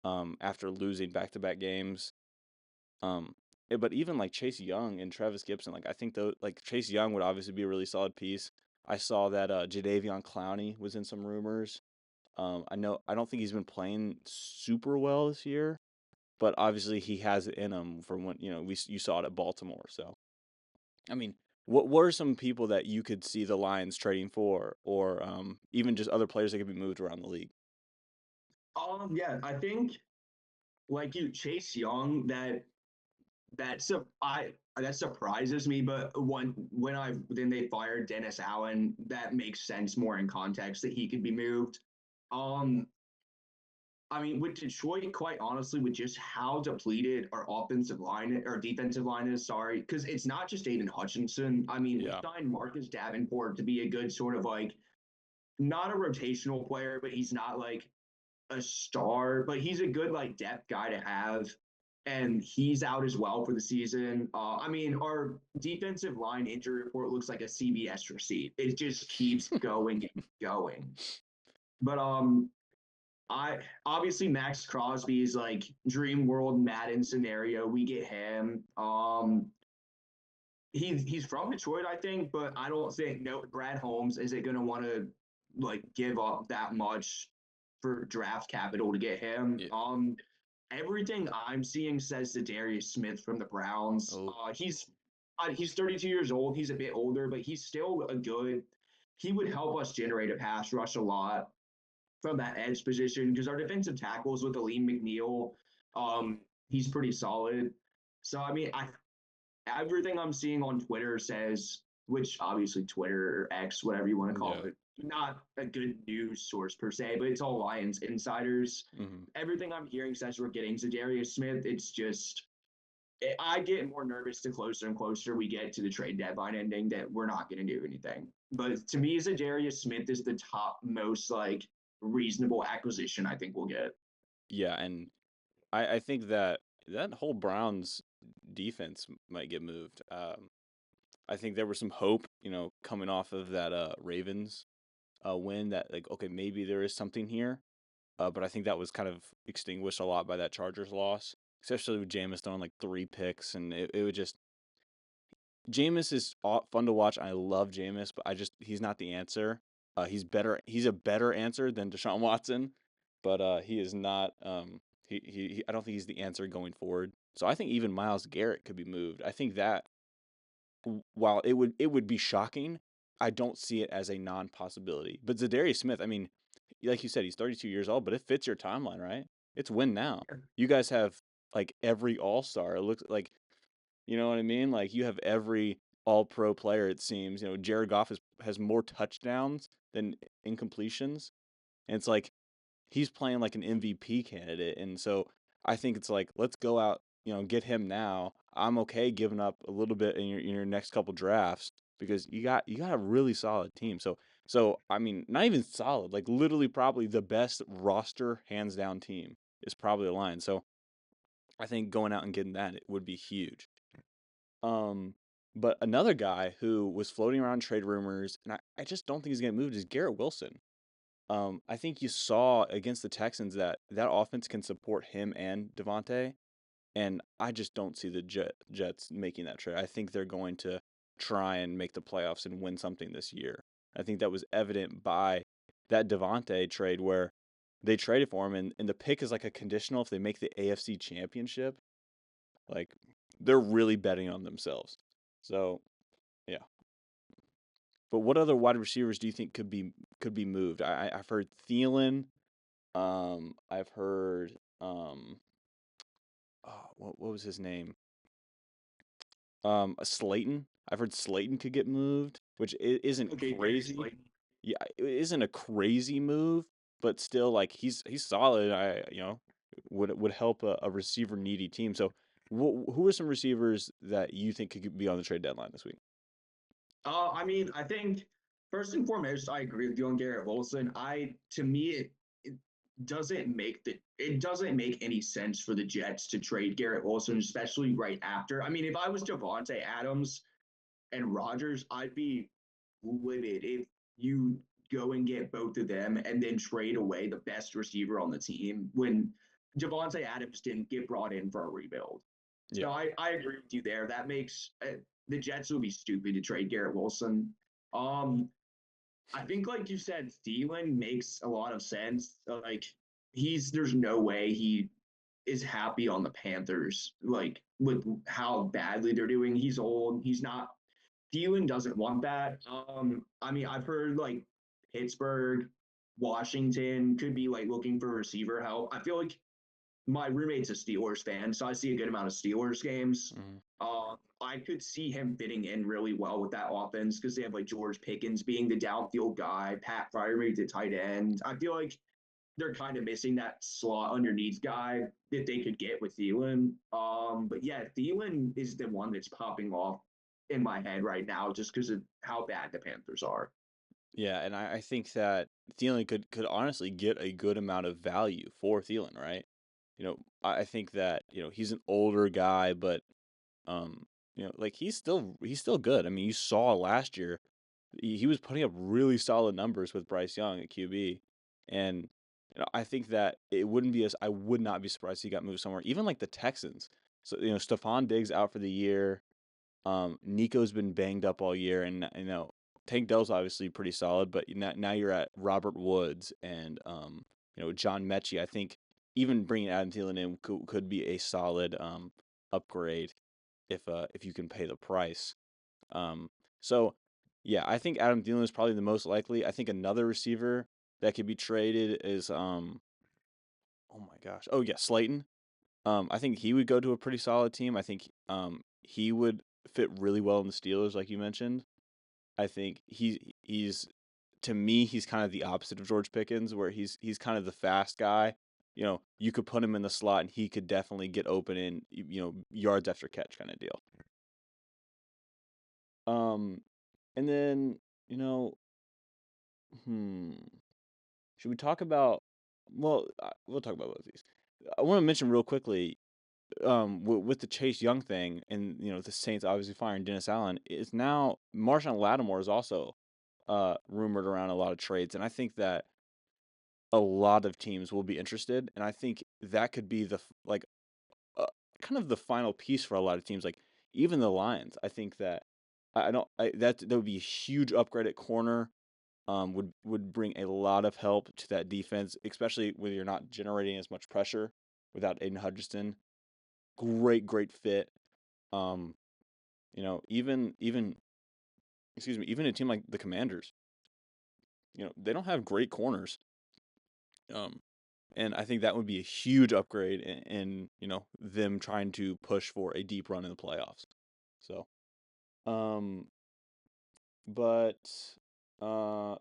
after losing back-to-back games. But even like Chase Young and Travis Gibson, like I think though, like Chase Young would obviously be a really solid piece. I saw that Jadeveon Clowney was in some rumors. I don't think he's been playing super well this year, but obviously he has it in him from when you saw it at Baltimore. So I mean, what are some people that you could see the Lions trading for, or even just other players that could be moved around the league? Yeah, I think like you, Chase Young, that surprises me. But when I then they fired Dennis Allen, that makes sense more in context that he could be moved. Um, I mean, with Detroit, quite honestly, with just how depleted our offensive line or defensive line is, sorry, because it's not just Aiden Hutchinson. I mean, we Yeah, signed Marcus Davenport to be a good sort of like not a rotational player, but he's not like a star, but he's a good like depth guy to have. And he's out as well for the season. I mean, our defensive line injury report looks like a CVS receipt. It just keeps going and going. But I obviously Max Crosby's like dream world Madden scenario. We get him. He's from Detroit, I think, but I don't think no Brad Holmes isn't gonna want to like give up that much for draft capital to get him. yeah. Everything I'm seeing says to Darius Smith from the Browns. Oh, He's 32 years old. He's a bit older, but he's still a good. he would help us generate a pass rush a lot from that edge position because our defensive tackles with Aleem McNeil, he's pretty solid. So I mean, I everything I'm seeing on Twitter says, which obviously Twitter or X, whatever you want to call Yeah. it, not a good news source per se, but it's all Lions insiders. Hmm. Everything I'm hearing says we're getting Zadarius Smith. It's just I get more nervous the closer and closer we get to the trade deadline ending that we're not going to do anything. But to me, Zadarius Smith is the top most like reasonable acquisition I think we'll get. Yeah, and I think that that whole Browns defense might get moved. I think there was some hope, coming off of that Ravens win that like okay maybe there is something here, but I think that was kind of extinguished a lot by that Chargers loss, especially with Jameis throwing like 3 picks, and it would just Jameis is fun to watch. I love Jameis, but he's not the answer. He's better. He's a better answer than Deshaun Watson, but he is not. I don't think he's the answer going forward. So I think even Myles Garrett could be moved. I think that while it would be shocking, I don't see it as a non possibility. But Zadarius Smith, I mean, like you said, he's 32 years old, but it fits your timeline, right? It's win now. You guys have like every All Star. It looks like you know what I mean? Like you have every all pro player, it seems. Jared Goff has more touchdowns than incompletions. And it's like he's playing like an MVP candidate. And so I think it's like, let's go out, get him now. I'm okay giving up a little bit in your next couple drafts because you got a really solid team. So I mean, not even solid, like literally probably the best roster hands down team is probably the Lions. So I think going out and getting that it would be huge. Um, but another guy who was floating around trade rumors, and I just don't think he's going to move, is Garrett Wilson. I think you saw against the Texans that that offense can support him and Devontae, and I just don't see the Jets making that trade. I think they're going to try and make the playoffs and win something this year. I think that was evident by that Devontae trade where they traded for him, and the pick is like a conditional if they make the AFC Championship. Like they're really betting on themselves. So yeah. But what other wide receivers do you think could be moved? I've heard Thielen. I've heard what was his name? Slayton. I've heard Slayton could get moved, which isn't Okay, Darius crazy. Slayton. Yeah, it isn't a crazy move, but still like he's solid. Would help a receiver needy team. So who are some receivers that you think could be on the trade deadline this week? I mean, I think first and foremost, I agree with you on Garrett Wilson. To me, it doesn't make any sense for the Jets to trade Garrett Wilson, especially right after. I mean, if I was Devontae Adams and Rodgers, I'd be livid if you go and get both of them and then trade away the best receiver on the team when Devontae Adams didn't get brought in for a rebuild. Yeah. So I agree with you there. That makes the Jets would be stupid to trade Garrett Wilson. Um, I think, like you said, Thielen makes a lot of sense. Like there's no way he is happy on the Panthers, like with how badly they're doing. He's old. He's not. Thielen doesn't want that. I mean, I've heard like Pittsburgh, Washington could be like looking for receiver help. I feel like my roommate's a Steelers fan, so I see a good amount of Steelers games. Hmm. I could see him fitting in really well with that offense because they have like George Pickens being the downfield guy, Pat Freiermuth the tight end. I feel like they're kind of missing that slot underneath guy that they could get with Thielen. But yeah, Thielen is the one that's popping off in my head right now just because of how bad the Panthers are. Yeah, and I think that Thielen could honestly get a good amount of value for Thielen, right? I think that, he's an older guy, but like he's still good. I mean, you saw last year he was putting up really solid numbers with Bryce Young at QB. And I think that I would not be surprised if he got moved somewhere, even like the Texans. So, Stephon Diggs out for the year. Nico's been banged up all year, and Tank Dell's obviously pretty solid, but now you're at Robert Woods and John Mechie. I think even bringing Adam Thielen in could be a solid upgrade if you can pay the price. So Yeah, I think Adam Thielen is probably the most likely. I think another receiver that could be traded is oh my gosh. Oh yeah, Slayton. I think he would go to a pretty solid team. I think he would fit really well in the Steelers, like you mentioned. I think he's to me he's kind of the opposite of George Pickens, where he's kind of the fast guy. You know, you could put him in the slot and he could definitely get open in yards after catch kind of deal. Um, and then you know, hmm, should we talk about? Well, we'll talk about both of these. I want to mention real quickly, with the Chase Young thing, and the Saints obviously firing Dennis Allen, is now Marshawn Lattimore is also rumored around a lot of trades, and I think that a lot of teams will be interested, and I think that could be like uh, kind of the final piece for a lot of teams, like even the Lions. I think that I don't I, that would be a huge upgrade at corner. Would bring a lot of help to that defense, especially when you're not generating as much pressure without Aiden Hutchinson. Great fit. Um, even excuse me, even a team like the Commanders, they don't have great corners. Um, and I think that would be a huge upgrade in them trying to push for a deep run in the playoffs. So, um, but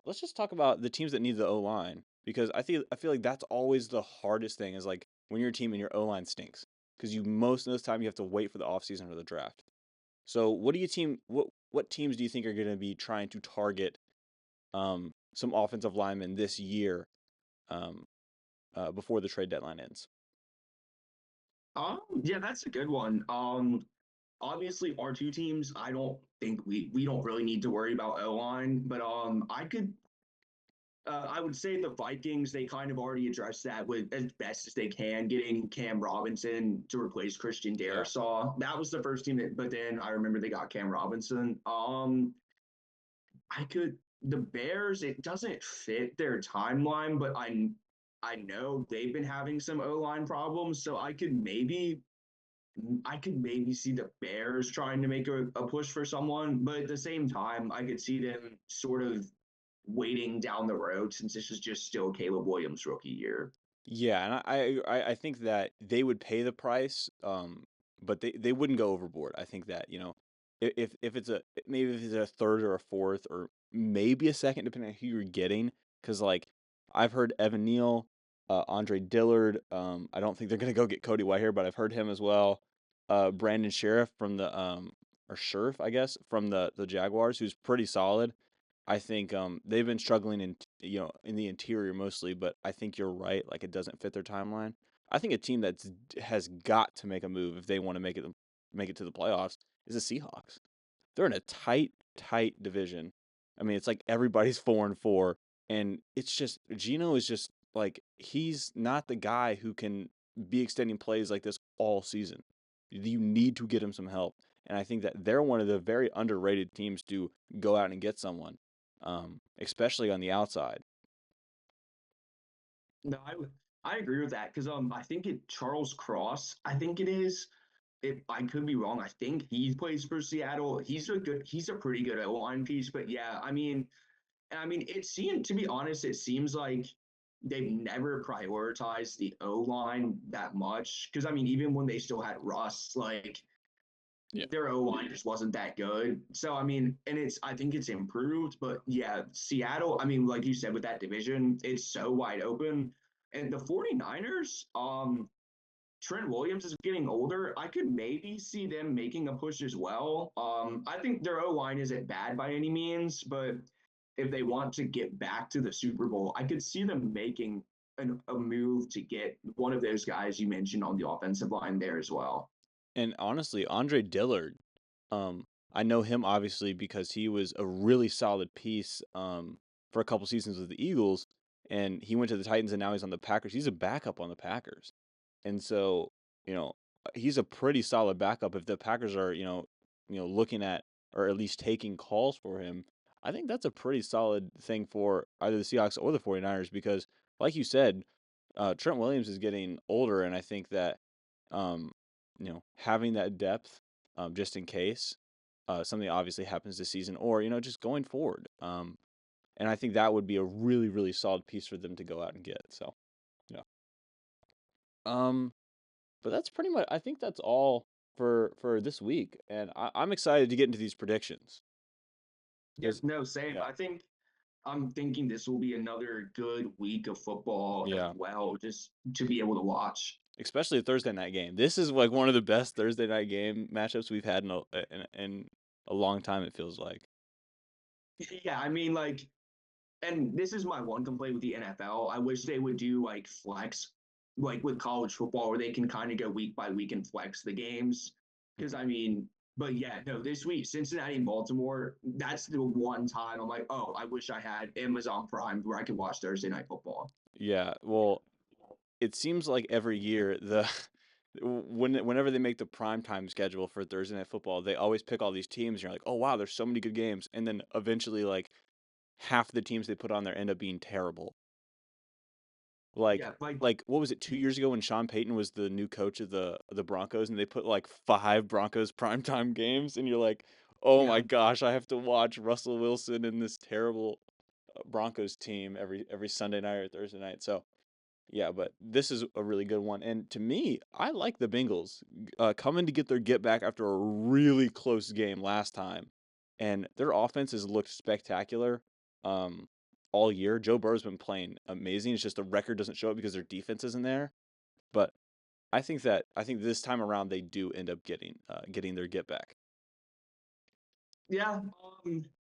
let's just talk about the teams that need the O line, because I feel like that's always the hardest thing, is like when you're a team and your O line stinks, because you most of the time you have to wait for the offseason or the draft. So what teams do you think are going to be trying to target some offensive linemen this year, um, before the trade deadline ends? Yeah, that's a good one. Obviously our two teams, I don't think we don't really need to worry about O line, but I would say the Vikings, they kind of already addressed that with as best as they can, getting Cam Robinson to replace Christian Yeah. Darrisaw. That was the first team but then I remember they got Cam Robinson. I could the Bears, it doesn't fit their timeline, but I know they've been having some O line problems, so I could maybe see the Bears trying to make a push for someone, but at the same time, I could see them sort of waiting down the road since this is just still Caleb Williams' rookie year. Yeah, and I think that they would pay the price, but they wouldn't go overboard. I think that, if it's maybe if it's a third or a fourth or maybe a second, depending on who you're getting, because like I've heard Evan Neal, Andre Dillard. I don't think they're gonna go get Cody Whitehair, but I've heard him as well. Brandon Sheriff from the or Scherf, I guess, from the Jaguars, who's pretty solid. I think they've been struggling in the interior mostly, but I think you're right. Like it doesn't fit their timeline. I think a team that has got to make a move if they want to make it to the playoffs is the Seahawks. They're in a tight division. I mean, it's like everybody's 4-4, and it's just Gino is just like he's not the guy who can be extending plays like this all season. You need to get him some help, and I think that they're one of the very underrated teams to go out and get someone, especially on the outside. No, I agree with that because I think it Charles Cross, I think it is. If I could be wrong, I think he plays for Seattle. He's a pretty good O line piece, but yeah, I mean, it seemed to be honest, it seems like they've never prioritized the O line that much. Because I mean, even when they still had Russ, like Yeah. their O line just wasn't that good. So I mean, and I think it's improved, but yeah, Seattle, I mean, like you said, with that division, it's so wide open. And the 49ers, Trent Williams is getting older. I could maybe see them making a push as well. I think their O line isn't bad by any means, but if they want to get back to the Super Bowl, I could see them making a move to get one of those guys you mentioned on the offensive line there as well. And honestly, Andre Dillard, I know him obviously because he was a really solid piece for a couple seasons with the Eagles, and he went to the Titans and now he's on the Packers. He's a backup on the Packers. And so, he's a pretty solid backup if the Packers are, looking at or at least taking calls for him. I think that's a pretty solid thing for either the Seahawks or the 49ers because like you said, Trent Williams is getting older, and I think that having that depth, just in case. something obviously happens this season, or just going forward. And I think that would be a really really solid piece for them to go out and get. So yeah. Um, but that's pretty much. I think that's all for this week, and I'm excited to get into these predictions Yeah, because no, same. yeah, I'm thinking this will be another good week of football as yeah. well, just to be able to watch. Especially a Thursday night game. This is like one of the best Thursday night game matchups we've had in a long time. It feels like. Yeah, I mean, like, and this is my one complaint with the NFL. I wish they would do like flex, like with college football, where they can kind of go week by week and flex the games. Because I mean, but yeah, no, this week Cincinnati and Baltimore. That's the one time I'm like, oh, I wish I had Amazon Prime where I could watch Thursday night football. Yeah. Well, it seems like every year whenever they make the primetime schedule for Thursday night football, they always pick all these teams. And you're like, oh wow, there's so many good games, and then eventually like half the teams they put on there end up being terrible. Like Yeah, like like what was it 2 years ago when Sean Payton was the new coach of the Broncos and they put like five Broncos primetime games and you're like, oh my yeah, gosh, I have to watch Russell Wilson and this terrible Broncos team every Sunday night or Thursday night. So yeah, but this is a really good one. And to me, I like the Bengals coming to get their get back after a really close game last time. And their offense has looked spectacular um, all year. Joe Burrow's been playing amazing. It's just the record doesn't show it because their defense isn't there. But I think this time around they do end up getting their get back. yeah.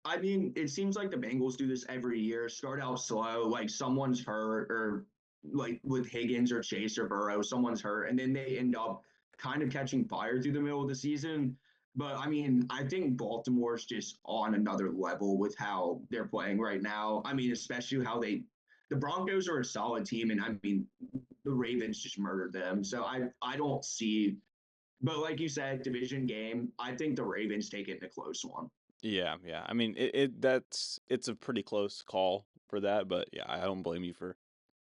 I mean, it seems like the Bengals do this every year. Start out slow, like someone's hurt, or like with Higgins or Chase or Burrow, someone's hurt, and then they end up kind of catching fire through the middle of the season. But I mean, I think Baltimore's just on another level with how they're playing right now. I mean, especially how the Broncos are a solid team, and I mean, the Ravens just murdered them. So I don't see, but like you said, division game. I think the Ravens take it in a close one. Yeah, yeah. I mean, it's a pretty close call for that, but yeah, I don't blame you for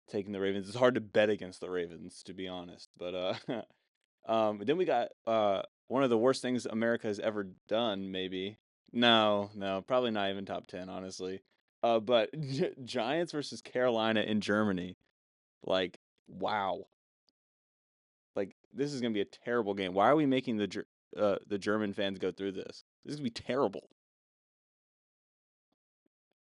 taking the Ravens. It's hard to bet against the Ravens, to be honest. But then we got one of the worst things America has ever done, maybe. No, no, probably not even top 10, honestly. But Giants versus Carolina in Germany. Like, wow. Like this is gonna be a terrible game. Why are we making the German fans go through this? This is gonna be terrible.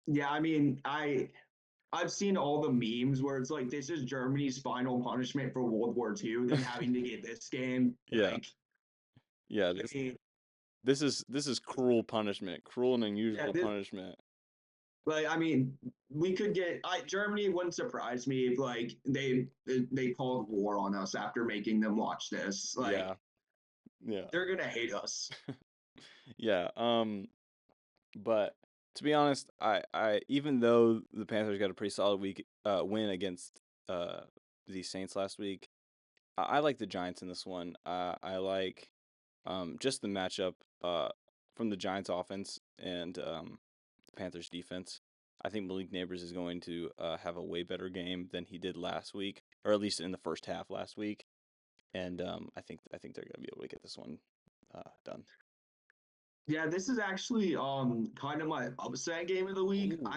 Yeah, I mean, I've seen all the memes where it's like this is Germany's final punishment for World War II, them having to get this game. Yeah, Like, yeah. I mean, This is cruel punishment, cruel and yeah, unusual this, punishment. like, I mean, we could get. Germany wouldn't surprise me if like they called war on us after making them watch this. Like, Yeah, yeah, they're gonna hate us. yeah. But to be honest, I even though the Panthers got a pretty solid win against the Saints last week, I like the Giants in this one. I like just the matchup from the Giants offense and the Panthers defense. I think Malik Neighbors is going to have a way better game than he did last week, or at least in the first half last week. And I think they're going to be able to get this one done. Yeah, this is actually kind of my upset game of the week. Ooh.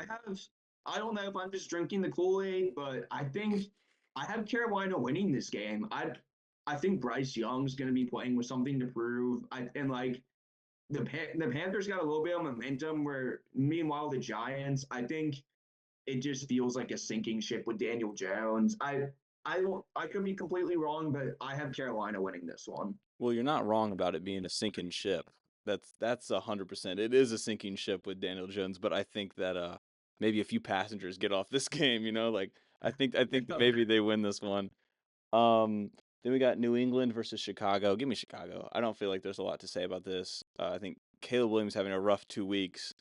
I don't know if I'm just drinking the Kool-Aid, but I think I have Carolina winning this game. I think Bryce Young's going to be playing with something to prove. And like the Panthers got a little bit of momentum where meanwhile the Giants, I think it just feels like a sinking ship with Daniel Jones. I could be completely wrong, but I have Carolina winning this one. Well, you're not wrong about it being a sinking ship. That's 100%. It is a sinking ship with Daniel Jones, but I think that maybe a few passengers get off this game. Like I think that maybe they win this one. Um, then we got New England versus Chicago. Give me Chicago. I don't feel like there's a lot to say about this. I think Caleb Williams having a rough 2 weeks,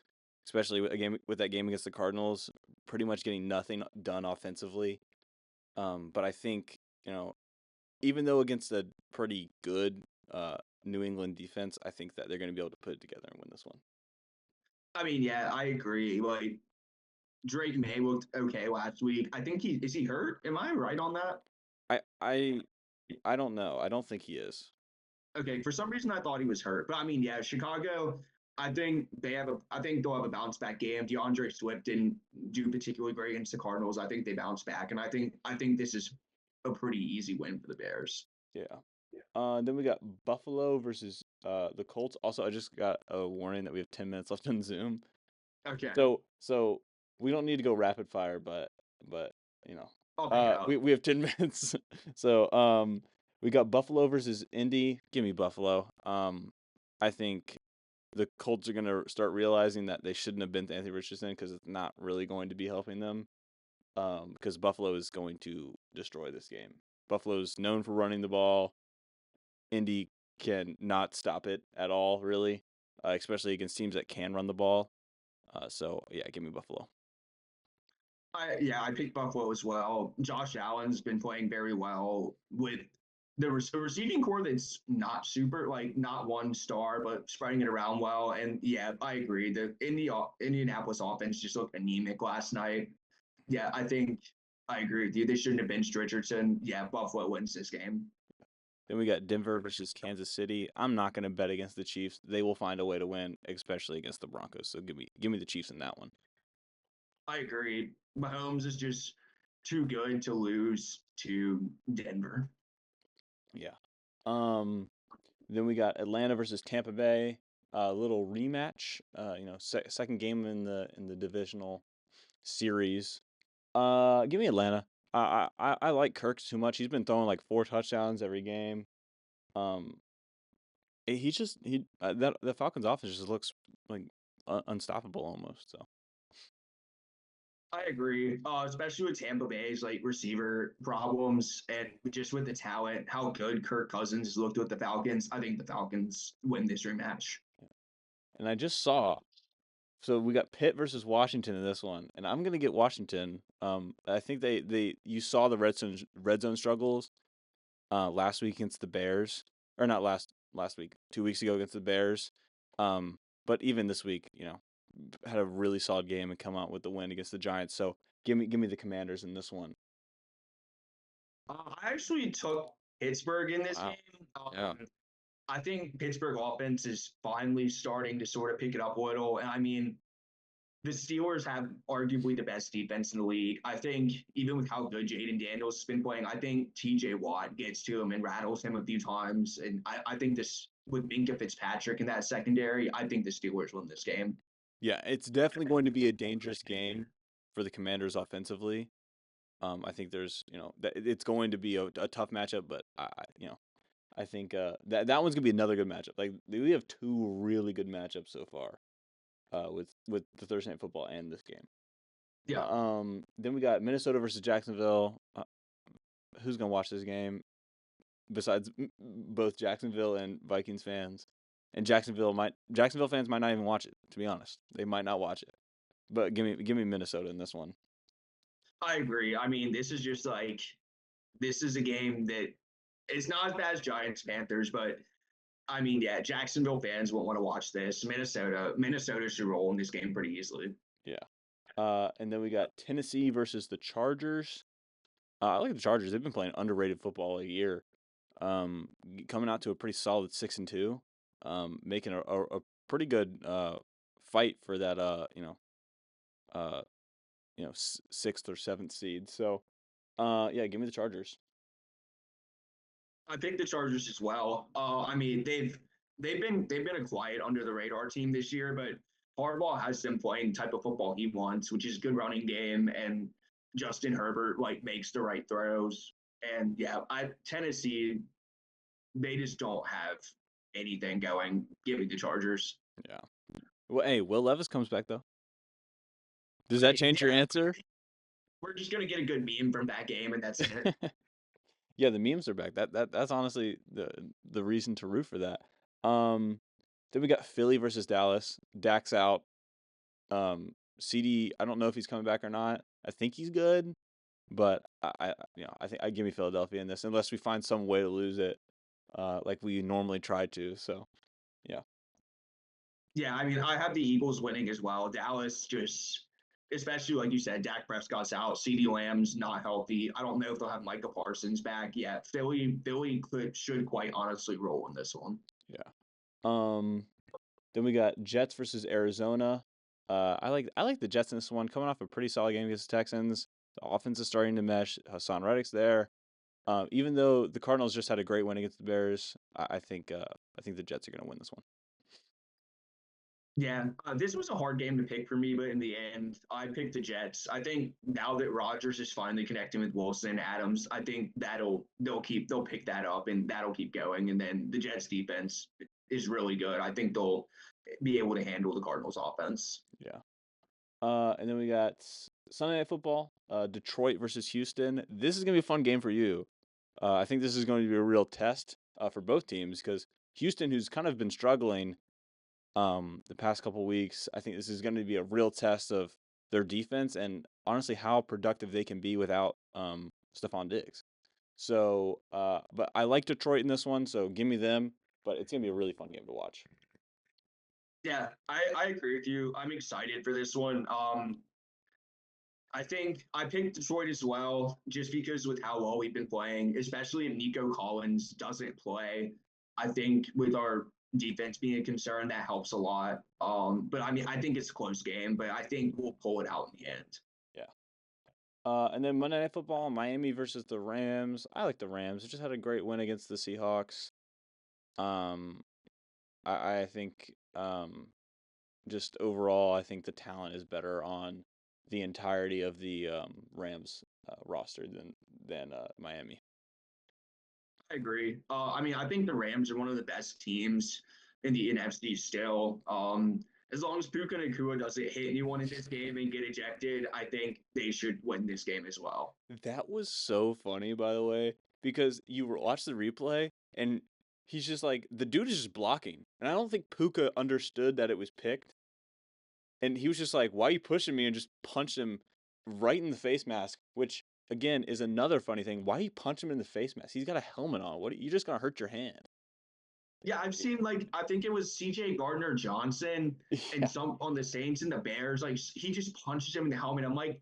especially with that game against the Cardinals, pretty much getting nothing done offensively. But I think even though against a pretty good New England defense, I think that they're going to be able to put it together and win this one. I mean, yeah, I agree. Like Drake May looked okay last week. I think he hurt? Am I right on that? I I I don't know. I don't think he is. Okay, for some reason I thought he was hurt. But I mean, yeah, Chicago, I think they'll have a bounce back game. DeAndre Swift didn't do particularly great against the Cardinals. I think they bounce back, and I think this is a pretty easy win for the Bears. Yeah. Then we got Buffalo versus the Colts. Also, I just got a warning that we have 10 minutes left on Zoom. Okay. So we don't need to go rapid fire, but you know, I'll pick it up. we have 10 minutes. So we got Buffalo versus Indy. Give me Buffalo. I think the Colts are gonna start realizing that they shouldn't have been to Anthony Richardson because it's not really going to be helping them. Because Buffalo is going to destroy this game. Buffalo's known for running the ball. Indy can not stop it at all, really, especially against teams that can run the ball. So yeah, give me Buffalo. I picked Buffalo as well. Josh Allen's been playing very well with the receiving core that's not super, like not one star, but spreading it around well. And yeah, I agree. The Indianapolis offense just looked anemic last night. Yeah, I think I agree with you. They shouldn't have benched Richardson. Yeah, Buffalo wins this game. Then we got Denver versus Kansas City. I'm not going to bet against the Chiefs. They will find a way to win, especially against the Broncos. So give me the Chiefs in that one. I agree. Mahomes is just too good to lose to Denver. Yeah. Then we got Atlanta versus Tampa Bay. A little rematch. Second game in the divisional series. Give me Atlanta. I like Kirk too much. He's been throwing like 4 touchdowns every game. Um, he that the Falcons offense just looks like unstoppable almost. So I agree, especially with Tampa Bay's like receiver problems and just with the talent, how good Kirk Cousins looked with the Falcons. I think the Falcons win this rematch. and I just saw. So we got Pitt versus Washington in this one, and I'm gonna get Washington. I think they you saw the red zone struggles last week against the Bears, or not last week, 2 weeks ago against the Bears. But even this week, had a really solid game and come out with the win against the Giants. So give me the Commanders in this one. I actually took Pittsburgh in this Wow. game. Yeah. I think Pittsburgh offense is finally starting to sort of pick it up a little. And I mean, the Steelers have arguably the best defense in the league. I think even with how good Jaden Daniels has been playing, I think TJ Watt gets to him and rattles him a few times. And I think this with Minka Fitzpatrick in that secondary, I think the Steelers win this game. Yeah, it's definitely going to be a dangerous game for the Commanders offensively. I think there's, it's going to be a tough matchup, but I think that one's gonna be another good matchup. Like we have 2 really good matchups so far, with the Thursday Night Football and this game. Yeah. Then we got Minnesota versus Jacksonville. Who's gonna watch this game besides both Jacksonville and Vikings fans? And Jacksonville fans might not even watch it. To be honest, they might not watch it. But give me Minnesota in this one. I agree. I mean, this is just like this is a game that it's not as bad as Giants Panthers, but I mean, yeah, Jacksonville fans won't want to watch this. Minnesota should roll in this game pretty easily. Yeah. And then we got Tennessee versus the Chargers. I like the Chargers. They've been playing underrated football a year. Coming out to a pretty solid 6-2. Making a pretty good fight for that uh 6th or 7th seed. So yeah, give me the Chargers. I think the Chargers as well. I mean, they've been a quiet under the radar team this year, but Harbaugh has them playing the type of football he wants, which is good running game, and Justin Herbert like makes the right throws. And yeah, Tennessee, they just don't have anything going. Give me the Chargers. Yeah. Well, hey, Will Levis comes back though. Does that change your Yeah, answer? we're just gonna get a good meme from that game, and that's it. Yeah, the memes are back. That's honestly the reason to root for that. Then we got Philly versus Dallas. Dak's out. CD, I don't know if he's coming back or not. I think he's good, but I think I give me Philadelphia in this unless we find some way to lose it, like we normally try to. So yeah, Yeah, I mean, I have the Eagles winning as well. Dallas just, especially like you said, Dak Prescott's out. CeeDee Lamb's not healthy. I don't know if they'll have Micah Parsons back yet. Philly should quite honestly roll in this one. yeah. Um, Then we got Jets versus Arizona. I like the Jets in this one, coming off a pretty solid game against the Texans. The offense is starting to mesh. Hassan Reddick's there. Even though the Cardinals just had a great win against the Bears, I think the Jets are going to win this one. Yeah, this was a hard game to pick for me, but in the end, I picked the Jets. I think now that Rodgers is finally connecting with Wilson and Adams, I think they'll pick that up and that'll keep going. And then the Jets defense is really good. I think they'll be able to handle the Cardinals offense. Yeah. And then we got Sunday Night Football, Detroit versus Houston. This is going to be a fun game for you. I think this is going to be a real test for both teams because Houston, who's kind of been struggling the past couple weeks, I think this is going to be a real test of their defense and honestly how productive they can be without Stephon Diggs. So, but I like Detroit in this one, so give me them. But it's going to be a really fun game to watch. Yeah, I agree with you. I'm excited for this one. I think I picked Detroit as well, just because with how well we've been playing, especially if Nico Collins doesn't play. I think with our defense being a concern, that helps a lot. But I mean, I think it's a close game, but I think we'll pull it out in the end. Yeah. And then Monday Night Football, Miami versus the Rams. I like the Rams. They just had a great win against the Seahawks. I think just overall, I think the talent is better on the entirety of the Rams roster than Miami. I agree. I mean, I think the Rams are one of the best teams in the NFC still. As long as Puka Nacua doesn't hit anyone in this game and get ejected, I think they should win this game as well. That was so funny, by the way, because you watch the replay and he's just like the dude is just blocking, and I don't think Puka understood that it was picked, and he was just like, "Why are you pushing me?" and just punched him right in the face mask, which again is another funny thing. Why you punch him in the face mask? He's got a helmet on. What? You just gonna hurt your hand? Yeah, I've seen I think it was C.J. Gardner Johnson and Yeah. some on the Saints in the Bears. Like he just punches him in the helmet. I'm like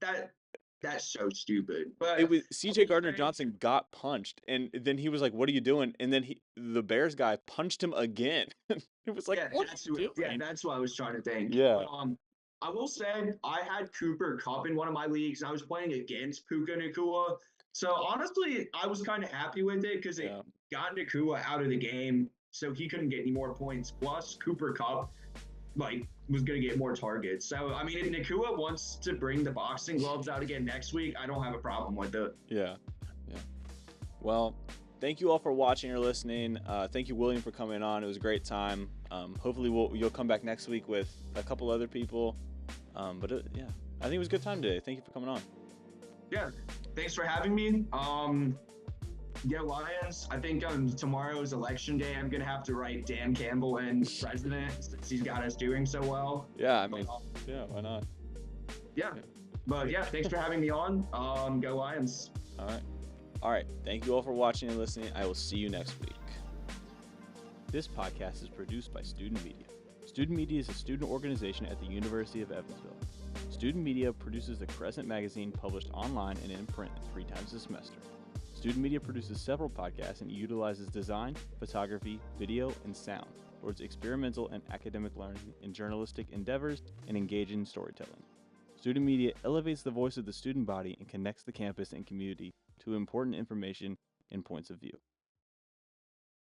that's so stupid. It But was I CJ will Gardner say, Johnson got punched, and then he was like, "What are you doing?" And then the Bears guy punched him again. It was like, "What are you doing?" that's what I was trying to think. Yeah. But I will say I had Cooper Kupp in one of my leagues. And I was playing against Puka Nacua. So honestly, I was kind of happy with it because it Yeah. got Nacua out of the game, so he couldn't get any more points. Plus, Cooper Kupp was going to get more targets. So I mean, if Nacua wants to bring the boxing gloves out again next week, I don't have a problem with it. Yeah. Yeah. Well, thank you all for watching or listening. Thank you, William, for coming on. It was a great time. Hopefully, you'll come back next week with a couple other people. Yeah, I think it was a good time today. Thank you for coming on. Yeah, thanks for having me. Yeah, Lions. I think tomorrow's election day, I'm gonna have to write Dan Campbell in president since he's got us doing so well. Yeah, I mean, yeah, why not? Yeah, but yeah, thanks for having me on. Go Lions. All right. Thank you all for watching and listening. I will see you next week. This podcast is produced by Student Media. Student Media is a student organization at the University of Evansville. Student Media produces the Crescent magazine, published online and in print 3 times a semester. Student Media produces several podcasts and utilizes design, photography, video, and sound for its experimental and academic learning in journalistic endeavors and engaging storytelling. Student Media elevates the voice of the student body and connects the campus and community to important information and points of view.